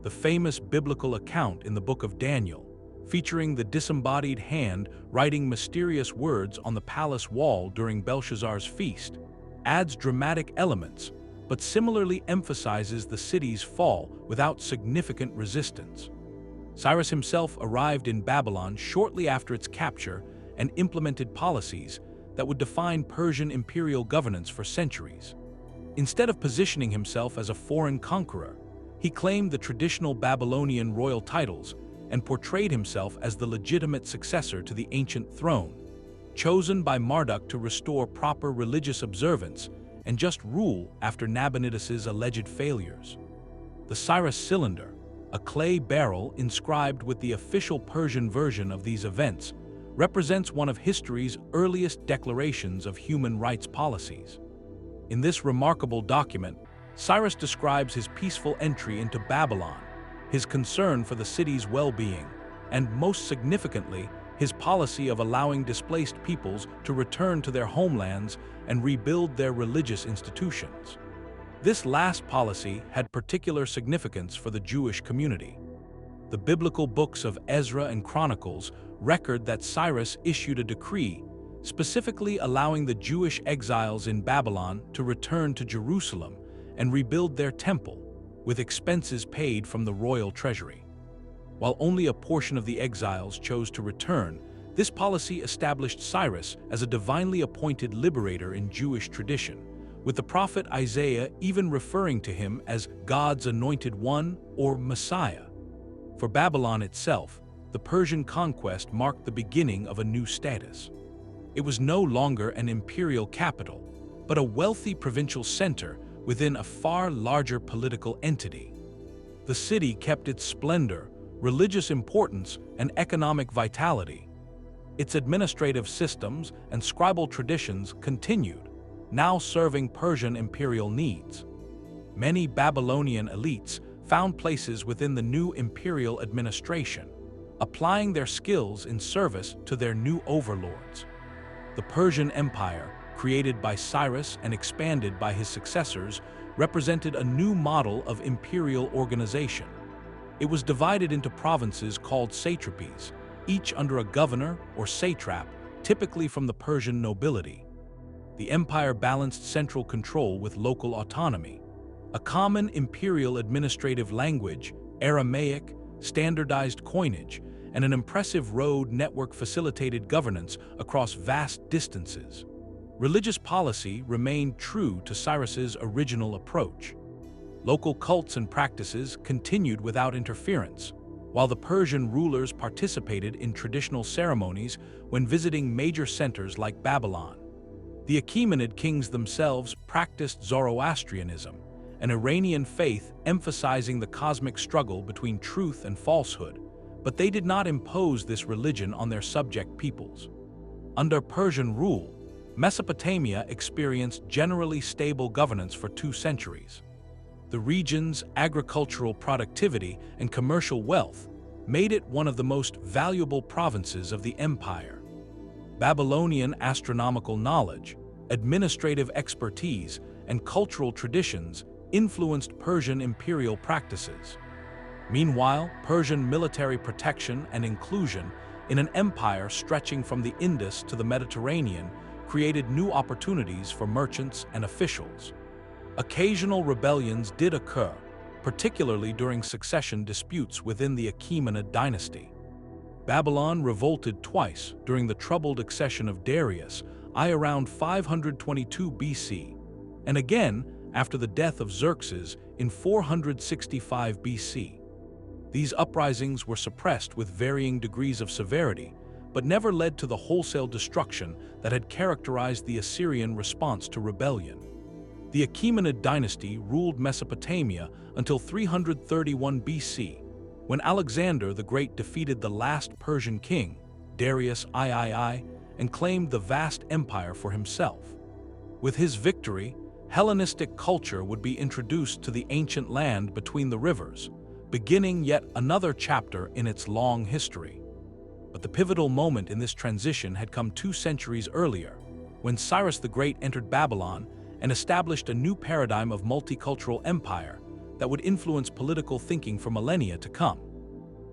The famous biblical account in the book of Daniel, featuring the disembodied hand writing mysterious words on the palace wall during Belshazzar's feast, adds dramatic elements, but similarly emphasizes the city's fall without significant resistance. Cyrus himself arrived in Babylon shortly after its capture and implemented policies that would define Persian imperial governance for centuries. Instead of positioning himself as a foreign conqueror, he claimed the traditional Babylonian royal titles and portrayed himself as the legitimate successor to the ancient throne, chosen by Marduk to restore proper religious observance and just rule after Nabonidus's alleged failures. The Cyrus cylinder, a clay barrel inscribed with the official Persian version of these events, represents one of history's earliest declarations of human rights policies. In this remarkable document, Cyrus describes his peaceful entry into Babylon, his concern for the city's well-being, and most significantly, his policy of allowing displaced peoples to return to their homelands and rebuild their religious institutions. This last policy had particular significance for the Jewish community. The biblical books of Ezra and Chronicles record that Cyrus issued a decree specifically allowing the Jewish exiles in Babylon to return to Jerusalem and rebuild their temple, with expenses paid from the royal treasury. While only a portion of the exiles chose to return, this policy established Cyrus as a divinely appointed liberator in Jewish tradition, with the prophet Isaiah even referring to him as God's anointed one or Messiah. For Babylon itself, the Persian conquest marked the beginning of a new status. It was no longer an imperial capital, but a wealthy provincial center within a far larger political entity. The city kept its splendor, religious importance, and economic vitality. Its administrative systems and scribal traditions continued, now serving Persian imperial needs. Many Babylonian elites found places within the new imperial administration, applying their skills in service to their new overlords. The Persian Empire, created by Cyrus and expanded by his successors, represented a new model of imperial organization. It was divided into provinces called satrapies, each under a governor or satrap, typically from the Persian nobility. The empire balanced central control with local autonomy. A common imperial administrative language, Aramaic, standardized coinage, and an impressive road network facilitated governance across vast distances. Religious policy remained true to Cyrus's original approach. Local cults and practices continued without interference, while the Persian rulers participated in traditional ceremonies when visiting major centers like Babylon. The Achaemenid kings themselves practiced Zoroastrianism, an Iranian faith emphasizing the cosmic struggle between truth and falsehood, but they did not impose this religion on their subject peoples. Under Persian rule, Mesopotamia experienced generally stable governance for 2 centuries. The region's agricultural productivity and commercial wealth made it one of the most valuable provinces of the empire. Babylonian astronomical knowledge, administrative expertise, and cultural traditions influenced Persian imperial practices. Meanwhile, Persian military protection and inclusion in an empire stretching from the Indus to the Mediterranean created new opportunities for merchants and officials. Occasional rebellions did occur, particularly during succession disputes within the Achaemenid dynasty. Babylon revolted twice during the troubled accession of Darius, around 522 BC, and again after the death of Xerxes in 465 BC. These uprisings were suppressed with varying degrees of severity, but never led to the wholesale destruction that had characterized the Assyrian response to rebellion. The Achaemenid dynasty ruled Mesopotamia until 331 BC, when Alexander the Great defeated the last Persian king, Darius III, and claimed the vast empire for himself. With his victory, Hellenistic culture would be introduced to the ancient land between the rivers, beginning yet another chapter in its long history. But the pivotal moment in this transition had come 2 centuries earlier, when Cyrus the Great entered Babylon and established a new paradigm of multicultural empire that would influence political thinking for millennia to come.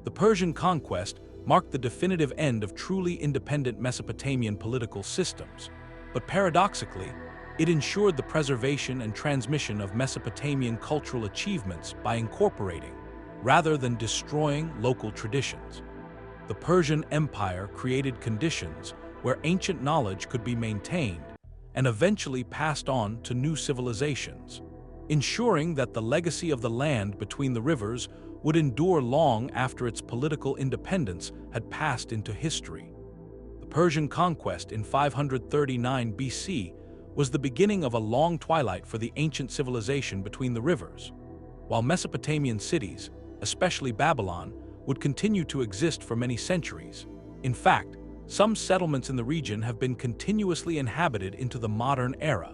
The Persian conquest marked the definitive end of truly independent Mesopotamian political systems, but paradoxically, it ensured the preservation and transmission of Mesopotamian cultural achievements by incorporating, rather than destroying, local traditions. The Persian Empire created conditions where ancient knowledge could be maintained and eventually passed on to new civilizations, ensuring that the legacy of the land between the rivers would endure long after its political independence had passed into history. The Persian conquest in 539 BC was the beginning of a long twilight for the ancient civilization between the rivers, while Mesopotamian cities, especially Babylon, would continue to exist for many centuries. In fact, some settlements in the region have been continuously inhabited into the modern era.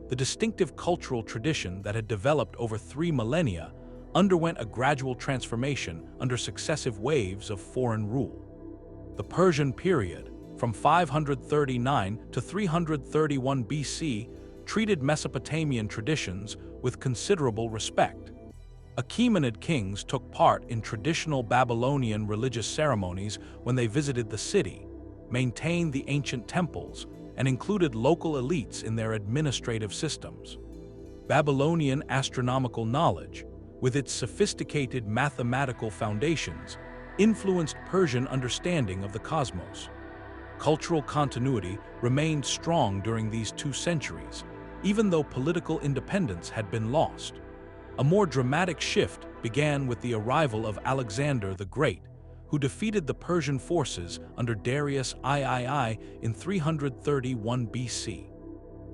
The distinctive cultural tradition that had developed over 3 millennia underwent a gradual transformation under successive waves of foreign rule. The Persian period, from 539 to 331 BC, treated Mesopotamian traditions with considerable respect. Achaemenid kings took part in traditional Babylonian religious ceremonies when they visited the city, maintained the ancient temples, and included local elites in their administrative systems. Babylonian astronomical knowledge, with its sophisticated mathematical foundations, influenced Persian understanding of the cosmos. Cultural continuity remained strong during these 2 centuries, even though political independence had been lost. A more dramatic shift began with the arrival of Alexander the Great, who defeated the Persian forces under Darius III in 331 BC.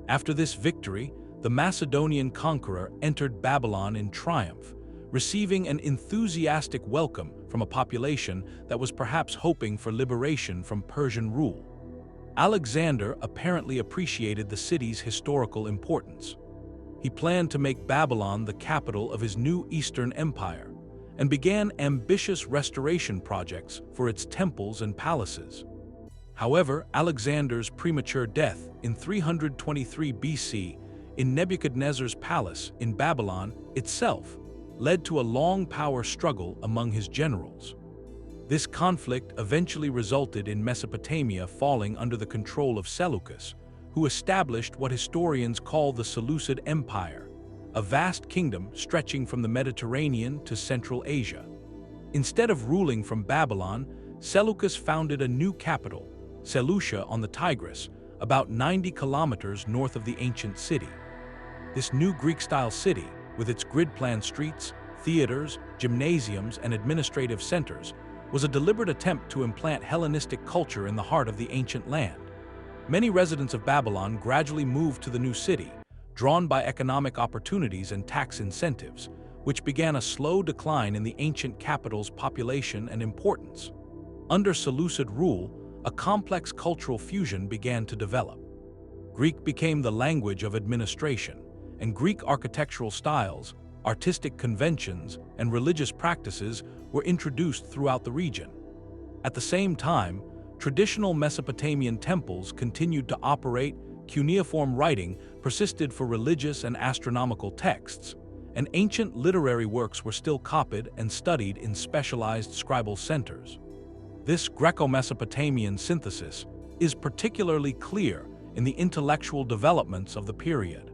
After this victory, the Macedonian conqueror entered Babylon in triumph, receiving an enthusiastic welcome from a population that was perhaps hoping for liberation from Persian rule. Alexander apparently appreciated the city's historical importance. He planned to make Babylon the capital of his new Eastern Empire and began ambitious restoration projects for its temples and palaces. However, Alexander's premature death in 323 BC in Nebuchadnezzar's palace in Babylon itself led to a long power struggle among his generals. This conflict eventually resulted in Mesopotamia falling under the control of Seleucus, who established what historians call the Seleucid Empire, a vast kingdom stretching from the Mediterranean to Central Asia. Instead of ruling from Babylon, Seleucus founded a new capital, Seleucia on the Tigris, about 90 kilometers north of the ancient city. This new Greek-style city, with its grid-planned streets, theaters, gymnasiums, and administrative centers, was a deliberate attempt to implant Hellenistic culture in the heart of the ancient land. Many residents of Babylon gradually moved to the new city, drawn by economic opportunities and tax incentives, which began a slow decline in the ancient capital's population and importance. Under Seleucid rule, a complex cultural fusion began to develop. Greek became the language of administration, and Greek architectural styles, artistic conventions, and religious practices were introduced throughout the region. At the same time, traditional Mesopotamian temples continued to operate. Cuneiform writing persisted for religious and astronomical texts, and ancient literary works were still copied and studied in specialized scribal centers. This Greco-Mesopotamian synthesis is particularly clear in the intellectual developments of the period.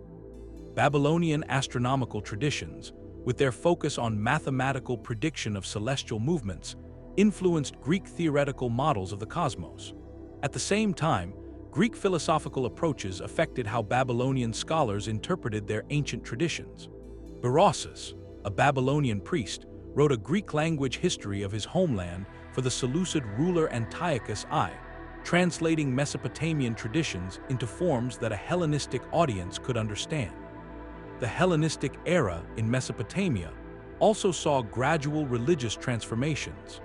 Babylonian astronomical traditions, with their focus on mathematical prediction of celestial movements, influenced Greek theoretical models of the cosmos. At the same time, Greek philosophical approaches affected how Babylonian scholars interpreted their ancient traditions. Berossus, a Babylonian priest, wrote a Greek-language history of his homeland for the Seleucid ruler Antiochus I, translating Mesopotamian traditions into forms that a Hellenistic audience could understand. The Hellenistic era in Mesopotamia also saw gradual religious transformations.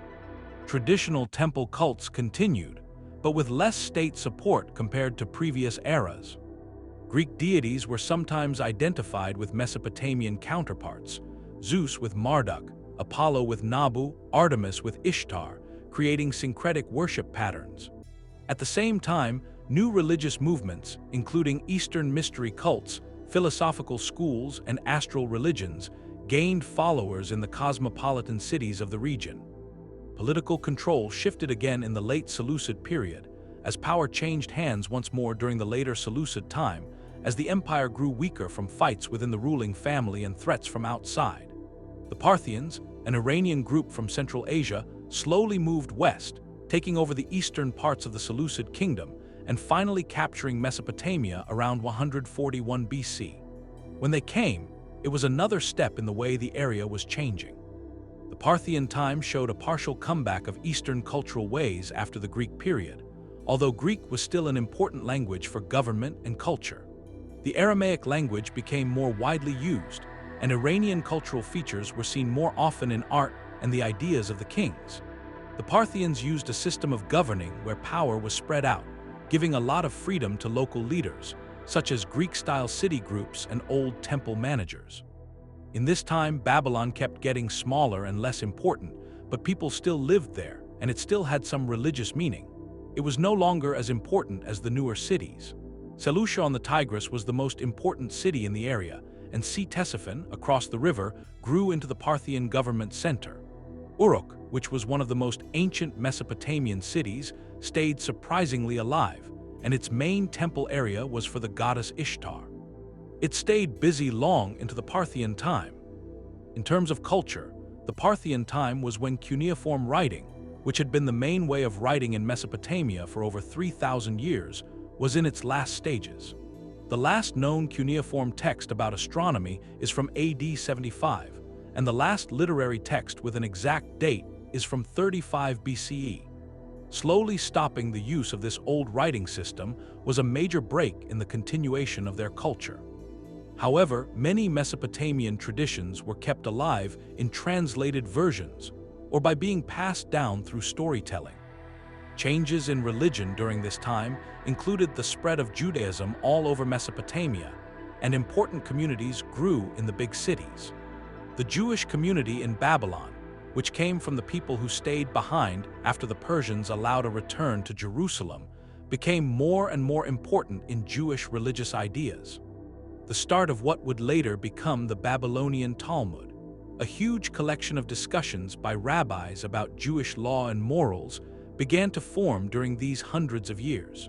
Traditional temple cults continued, but with less state support compared to previous eras. Greek deities were sometimes identified with Mesopotamian counterparts, Zeus with Marduk, Apollo with Nabu, Artemis with Ishtar, creating syncretic worship patterns. At the same time, new religious movements, including Eastern mystery cults, philosophical schools, and astral religions, gained followers in the cosmopolitan cities of the region. Political control shifted again in the late Seleucid period, as power changed hands once more during the later Seleucid time, as the empire grew weaker from fights within the ruling family and threats from outside. The Parthians, an Iranian group from Central Asia, slowly moved west, taking over the eastern parts of the Seleucid kingdom and finally capturing Mesopotamia around 141 BC. When they came, it was another step in the way the area was changing. The Parthian time showed a partial comeback of Eastern cultural ways after the Greek period, although Greek was still an important language for government and culture. The Aramaic language became more widely used, and Iranian cultural features were seen more often in art and the ideas of the kings. The Parthians used a system of governing where power was spread out, giving a lot of freedom to local leaders, such as Greek-style city groups and old temple managers. In this time, Babylon kept getting smaller and less important, but people still lived there, and it still had some religious meaning. It was no longer as important as the newer cities. Seleucia on the Tigris was the most important city in the area, and Ctesiphon, across the river, grew into the Parthian government center. Uruk, which was one of the most ancient Mesopotamian cities, stayed surprisingly alive, and its main temple area was for the goddess Ishtar. It stayed busy long into the Parthian time. In terms of culture, the Parthian time was when cuneiform writing, which had been the main way of writing in Mesopotamia for over 3,000 years, was in its last stages. The last known cuneiform text about astronomy is from AD 75, and the last literary text with an exact date is from 35 BCE. Slowly stopping the use of this old writing system was a major break in the continuation of their culture. However, many Mesopotamian traditions were kept alive in translated versions or by being passed down through storytelling. Changes in religion during this time included the spread of Judaism all over Mesopotamia, and important communities grew in the big cities. The Jewish community in Babylon, which came from the people who stayed behind after the Persians allowed a return to Jerusalem, became more and more important in Jewish religious ideas. The start of what would later become the Babylonian Talmud, a huge collection of discussions by rabbis about Jewish law and morals, began to form during these hundreds of years.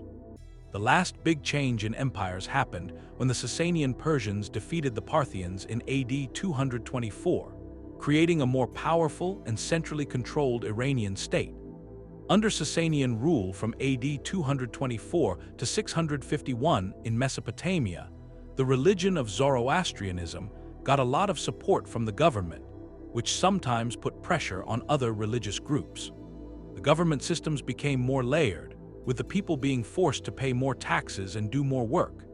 The last big change in empires happened when the Sasanian Persians defeated the Parthians in AD 224, creating a more powerful and centrally controlled Iranian state. Under Sasanian rule from AD 224 to 651 in Mesopotamia, the religion of Zoroastrianism got a lot of support from the government, which sometimes put pressure on other religious groups. The government systems became more layered, with the people being forced to pay more taxes and do more work.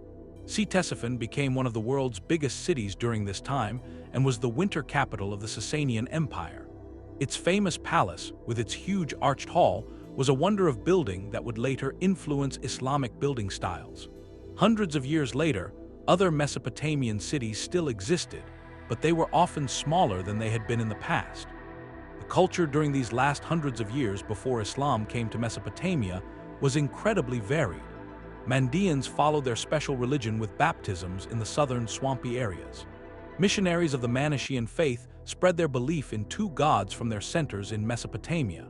Ctesiphon became one of the world's biggest cities during this time and was the winter capital of the Sasanian Empire. Its famous palace, with its huge arched hall, was a wonder of building that would later influence Islamic building styles. Hundreds of years later, other Mesopotamian cities still existed, but they were often smaller than they had been in the past. The culture during these last hundreds of years before Islam came to Mesopotamia was incredibly varied. Mandeans followed their special religion with baptisms in the southern swampy areas. Missionaries of the Manichaean faith spread their belief in two gods from their centers in Mesopotamia.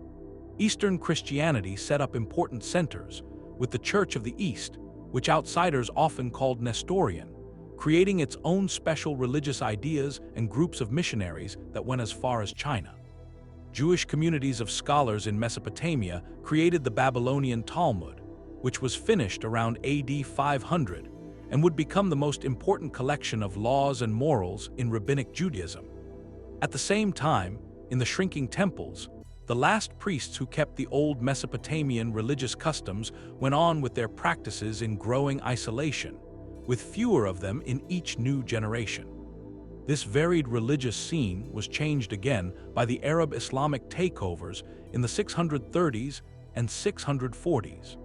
Eastern Christianity set up important centers, with the Church of the East, which outsiders often called Nestorian, creating its own special religious ideas and groups of missionaries that went as far as China. Jewish communities of scholars in Mesopotamia created the Babylonian Talmud, which was finished around AD 500 and would become the most important collection of laws and morals in Rabbinic Judaism. At the same time, in the shrinking temples, the last priests who kept the old Mesopotamian religious customs went on with their practices in growing isolation, with fewer of them in each new generation. This varied religious scene was changed again by the Arab Islamic takeovers in the 630s and 640s.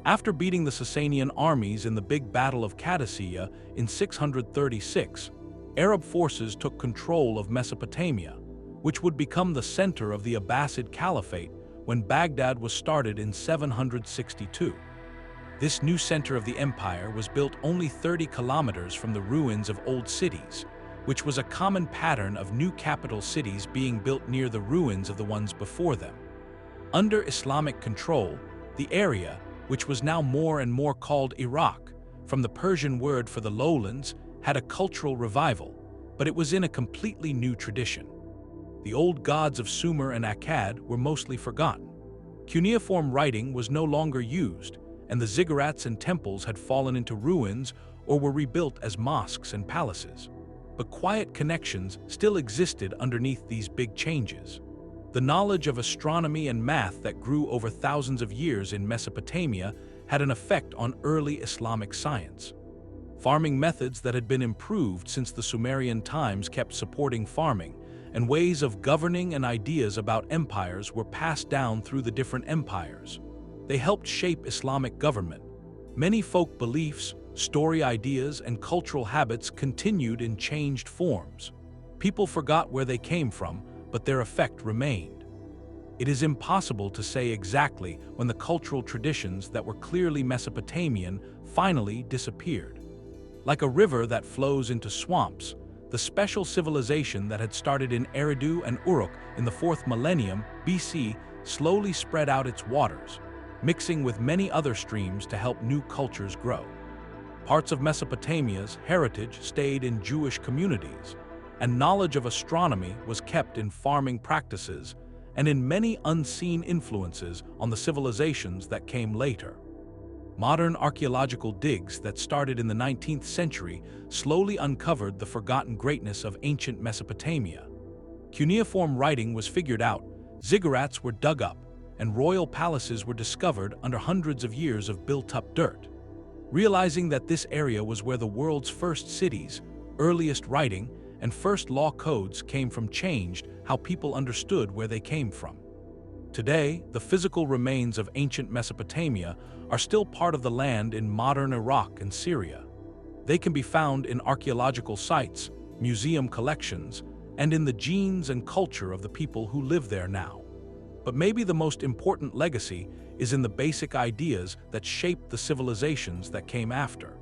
After beating the Sasanian armies in the Big Battle of Qadisiyah in 636, Arab forces took control of Mesopotamia, which would become the center of the Abbasid Caliphate when Baghdad was started in 762. This new center of the empire was built only 30 kilometers from the ruins of old cities, which was a common pattern of new capital cities being built near the ruins of the ones before them. Under Islamic control, the area, which was now more and more called Iraq, from the Persian word for the lowlands, had a cultural revival, but it was in a completely new tradition. The old gods of Sumer and Akkad were mostly forgotten. Cuneiform writing was no longer used, and the ziggurats and temples had fallen into ruins or were rebuilt as mosques and palaces. But quiet connections still existed underneath these big changes. The knowledge of astronomy and math that grew over thousands of years in Mesopotamia had an effect on early Islamic science. Farming methods that had been improved since the Sumerian times kept supporting farming, and ways of governing and ideas about empires were passed down through the different empires. They helped shape Islamic government. Many folk beliefs, story ideas, and cultural habits continued in changed forms. People forgot where they came from, but their effect remained. It is impossible to say exactly when the cultural traditions that were clearly Mesopotamian finally disappeared. Like a river that flows into swamps, the special civilization that had started in Eridu and Uruk in the 4th millennium BC slowly spread out its waters, mixing with many other streams to help new cultures grow. Parts of Mesopotamia's heritage stayed in Jewish communities, and knowledge of astronomy was kept in farming practices and in many unseen influences on the civilizations that came later. Modern archaeological digs that started in the 19th century slowly uncovered the forgotten greatness of ancient Mesopotamia. Cuneiform writing was figured out, ziggurats were dug up, and royal palaces were discovered under hundreds of years of built-up dirt. Realizing that this area was where the world's first cities, earliest writing, and first law codes came from changed how people understood where they came from. Today, the physical remains of ancient Mesopotamia are still part of the land in modern Iraq and Syria. They can be found in archaeological sites, museum collections, and in the genes and culture of the people who live there now. But maybe the most important legacy is in the basic ideas that shaped the civilizations that came after.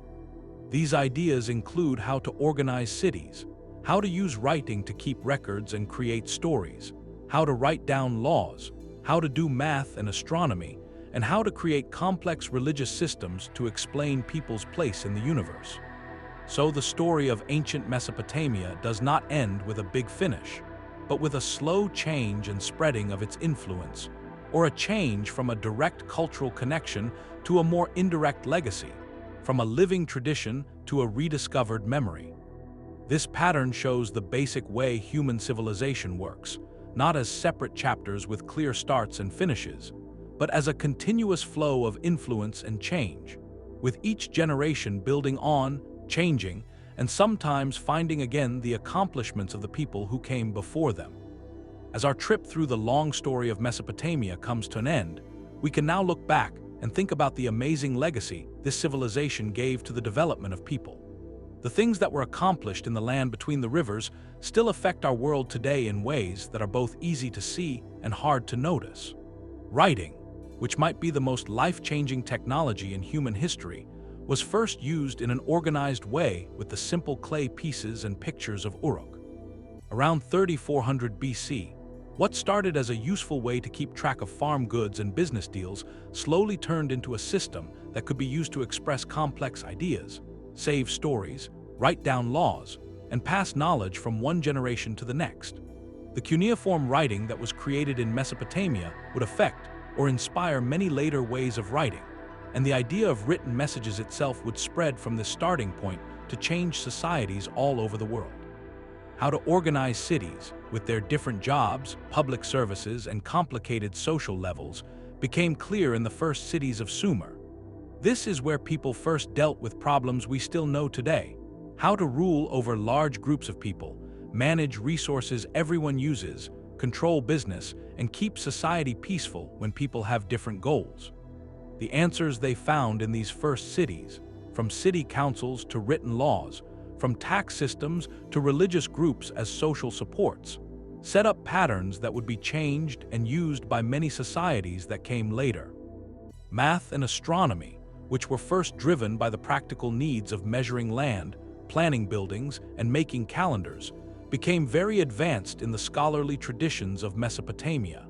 These ideas include how to organize cities, how to use writing to keep records and create stories, how to write down laws, how to do math and astronomy, and how to create complex religious systems to explain people's place in the universe. So the story of ancient Mesopotamia does not end with a big finish, but with a slow change and spreading of its influence, or a change from a direct cultural connection to a more indirect legacy, from a living tradition to a rediscovered memory. This pattern shows the basic way human civilization works, not as separate chapters with clear starts and finishes, but as a continuous flow of influence and change, with each generation building on, changing, and sometimes finding again the accomplishments of the people who came before them. As our trip through the long story of Mesopotamia comes to an end, we can now look back and think about the amazing legacy this civilization gave to the development of people. The things that were accomplished in the land between the rivers still affect our world today in ways that are both easy to see and hard to notice. Writing, which might be the most life-changing technology in human history, was first used in an organized way with the simple clay pieces and pictures of Uruk. Around 3400 BC, what started as a useful way to keep track of farm goods and business deals slowly turned into a system that could be used to express complex ideas, save stories, write down laws, and pass knowledge from one generation to the next. The cuneiform writing that was created in Mesopotamia would affect or inspire many later ways of writing, and the idea of written messages itself would spread from this starting point to change societies all over the world. How to organize cities, with their different jobs, public services, and complicated social levels, became clear in the first cities of Sumer. This is where people first dealt with problems we still know today: how to rule over large groups of people, manage resources everyone uses, control business, and keep society peaceful when people have different goals. The answers they found in these first cities, from city councils to written laws, from tax systems to religious groups as social supports, set up patterns that would be changed and used by many societies that came later. Math and astronomy, which were first driven by the practical needs of measuring land, planning buildings, and making calendars, became very advanced in the scholarly traditions of Mesopotamia.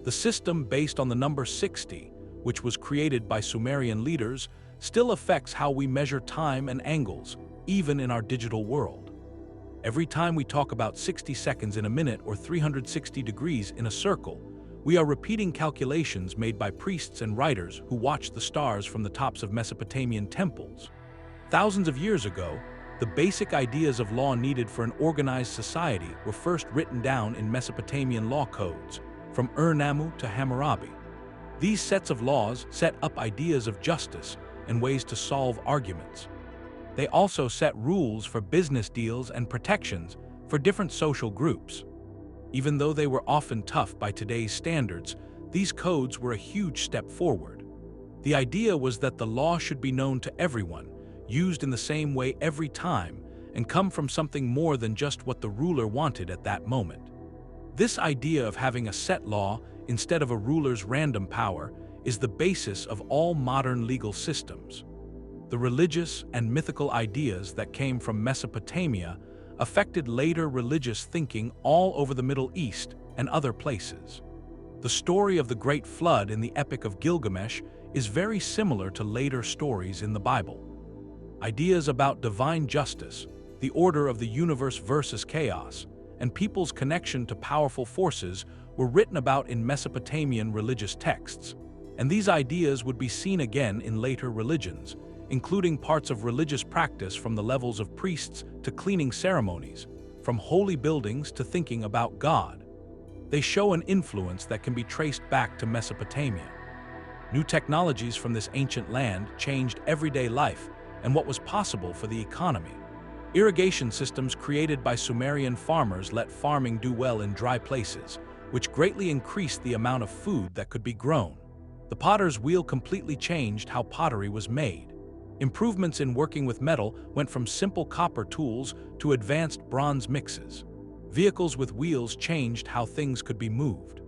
The The system based on the number 60, which was created by Sumerian leaders, still affects how we measure time and angles, even in our digital world. Every time we talk about 60 seconds in a minute or 360 degrees in a circle, we are repeating calculations made by priests and writers who watched the stars from the tops of Mesopotamian temples. Thousands of years ago, the basic ideas of law needed for an organized society were first written down in Mesopotamian law codes, from Ur-Nammu to Hammurabi. These sets of laws set up ideas of justice and ways to solve arguments. They also set rules for business deals and protections for different social groups. Even though they were often tough by today's standards, these codes were a huge step forward. The idea was that the law should be known to everyone, used in the same way every time, and come from something more than just what the ruler wanted at that moment. This idea of having a set law instead of a ruler's random power is the basis of all modern legal systems. The religious and mythical ideas that came from Mesopotamia affected later religious thinking all over the Middle East and other places. The story of the Great Flood in the Epic of Gilgamesh is very similar to later stories in the Bible. Ideas about divine justice, the order of the universe versus chaos, and people's connection to powerful forces were written about in Mesopotamian religious texts, and these ideas would be seen again in later religions, including parts of religious practice from the levels of priests to cleaning ceremonies, from holy buildings to thinking about God. They show an influence that can be traced back to Mesopotamia. New technologies from this ancient land changed everyday life and what was possible for the economy. Irrigation systems created by Sumerian farmers let farming do well in dry places, which greatly increased the amount of food that could be grown. The potter's wheel completely changed how pottery was made. Improvements in working with metal went from simple copper tools to advanced bronze mixes. Vehicles with wheels changed how things could be moved.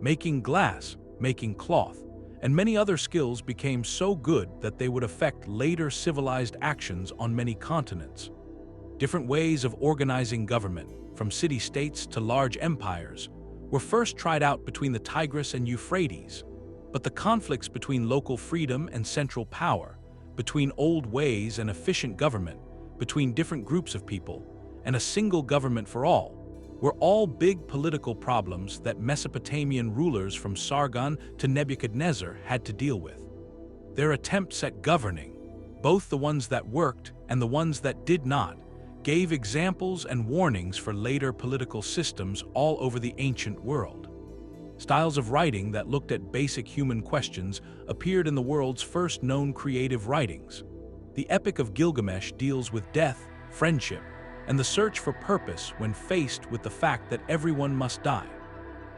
Making glass, making cloth, and many other skills became so good that they would affect later civilized actions on many continents. Different ways of organizing government, from city-states to large empires, were first tried out between the Tigris and Euphrates, but the conflicts between local freedom and central power, between old ways and efficient government, between different groups of people, and a single government for all, were all big political problems that Mesopotamian rulers from Sargon to Nebuchadnezzar had to deal with. Their attempts at governing, both the ones that worked and the ones that did not, gave examples and warnings for later political systems all over the ancient world. Styles of writing that looked at basic human questions appeared in the world's first known creative writings. The Epic of Gilgamesh deals with death, friendship, and the search for purpose when faced with the fact that everyone must die.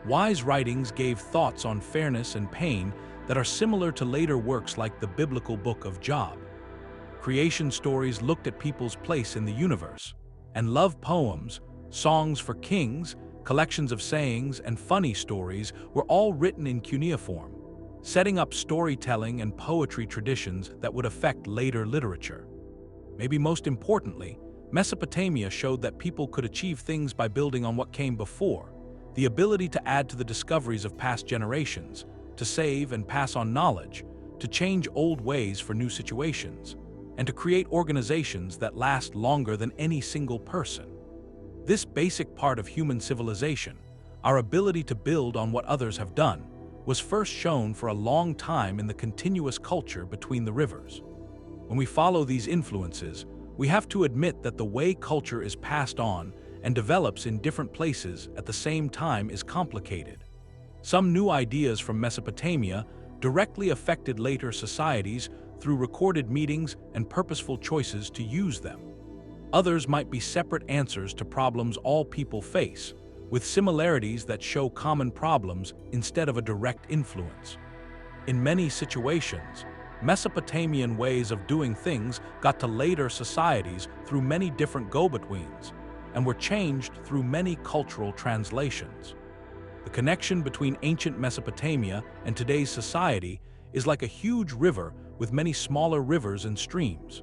Wise writings gave thoughts on fairness and pain that are similar to later works like the biblical book of Job. Creation stories looked at people's place in the universe, and love poems, songs for kings, collections of sayings, and funny stories were all written in cuneiform, setting up storytelling and poetry traditions that would affect later literature. Maybe most importantly, Mesopotamia showed that people could achieve things by building on what came before, the ability to add to the discoveries of past generations, to save and pass on knowledge, to change old ways for new situations, and to create organizations that last longer than any single person. This basic part of human civilization, our ability to build on what others have done, was first shown for a long time in the continuous culture between the rivers. When we follow these influences, we have to admit that the way culture is passed on and develops in different places at the same time is complicated. Some new ideas from Mesopotamia directly affected later societies through recorded meetings and purposeful choices to use them. Others might be separate answers to problems all people face, with similarities that show common problems instead of a direct influence. In many situations, Mesopotamian ways of doing things got to later societies through many different go-betweens and were changed through many cultural translations. The connection between ancient Mesopotamia and today's society is like a huge river with many smaller rivers and streams.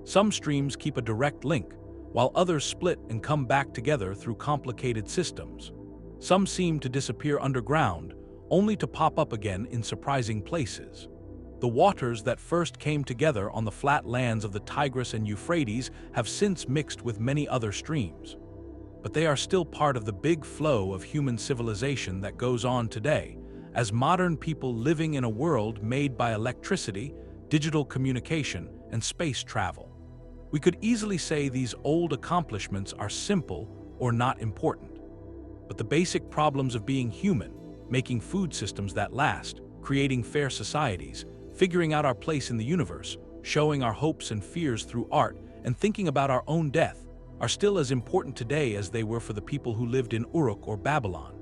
Some streams keep a direct link, while others split and come back together through complicated systems. Some seem to disappear underground, only to pop up again in surprising places. The waters that first came together on the flat lands of the Tigris and Euphrates have since mixed with many other streams. But they are still part of the big flow of human civilization that goes on today, as modern people living in a world made by electricity, digital communication, and space travel. We could easily say these old accomplishments are simple or not important. But the basic problems of being human, making food systems that last, creating fair societies, figuring out our place in the universe, showing our hopes and fears through art, and thinking about our own death, are still as important today as they were for the people who lived in Uruk or Babylon.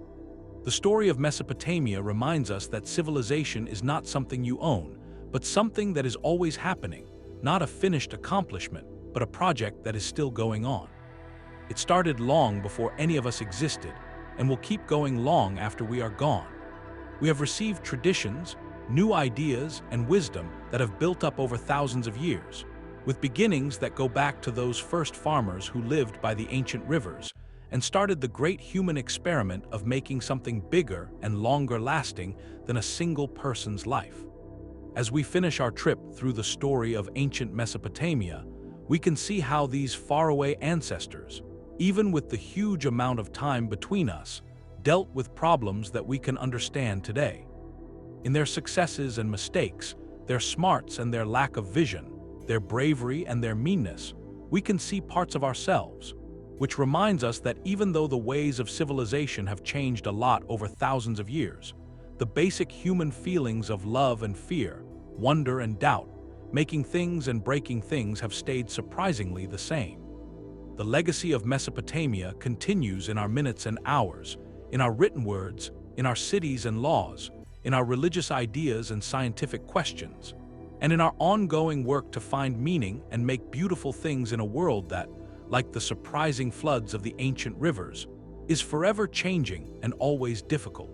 The story of Mesopotamia reminds us that civilization is not something you own, but something that is always happening, not a finished accomplishment, but a project that is still going on. It started long before any of us existed, and will keep going long after we are gone. We have received traditions, new ideas, and wisdom that have built up over thousands of years, with beginnings that go back to those first farmers who lived by the ancient rivers and started the great human experiment of making something bigger and longer lasting than a single person's life. As we finish our trip through the story of ancient Mesopotamia, we can see how these faraway ancestors, even with the huge amount of time between us, dealt with problems that we can understand today. In their successes and mistakes, their smarts and their lack of vision, their bravery and their meanness, we can see parts of ourselves, which reminds us that even though the ways of civilization have changed a lot over thousands of years, the basic human feelings of love and fear, wonder and doubt, making things and breaking things have stayed surprisingly the same. The legacy of Mesopotamia continues in our minutes and hours, in our written words, in our cities and laws, in our religious ideas and scientific questions, and in our ongoing work to find meaning and make beautiful things in a world that, like the surprising floods of the ancient rivers, is forever changing and always difficult.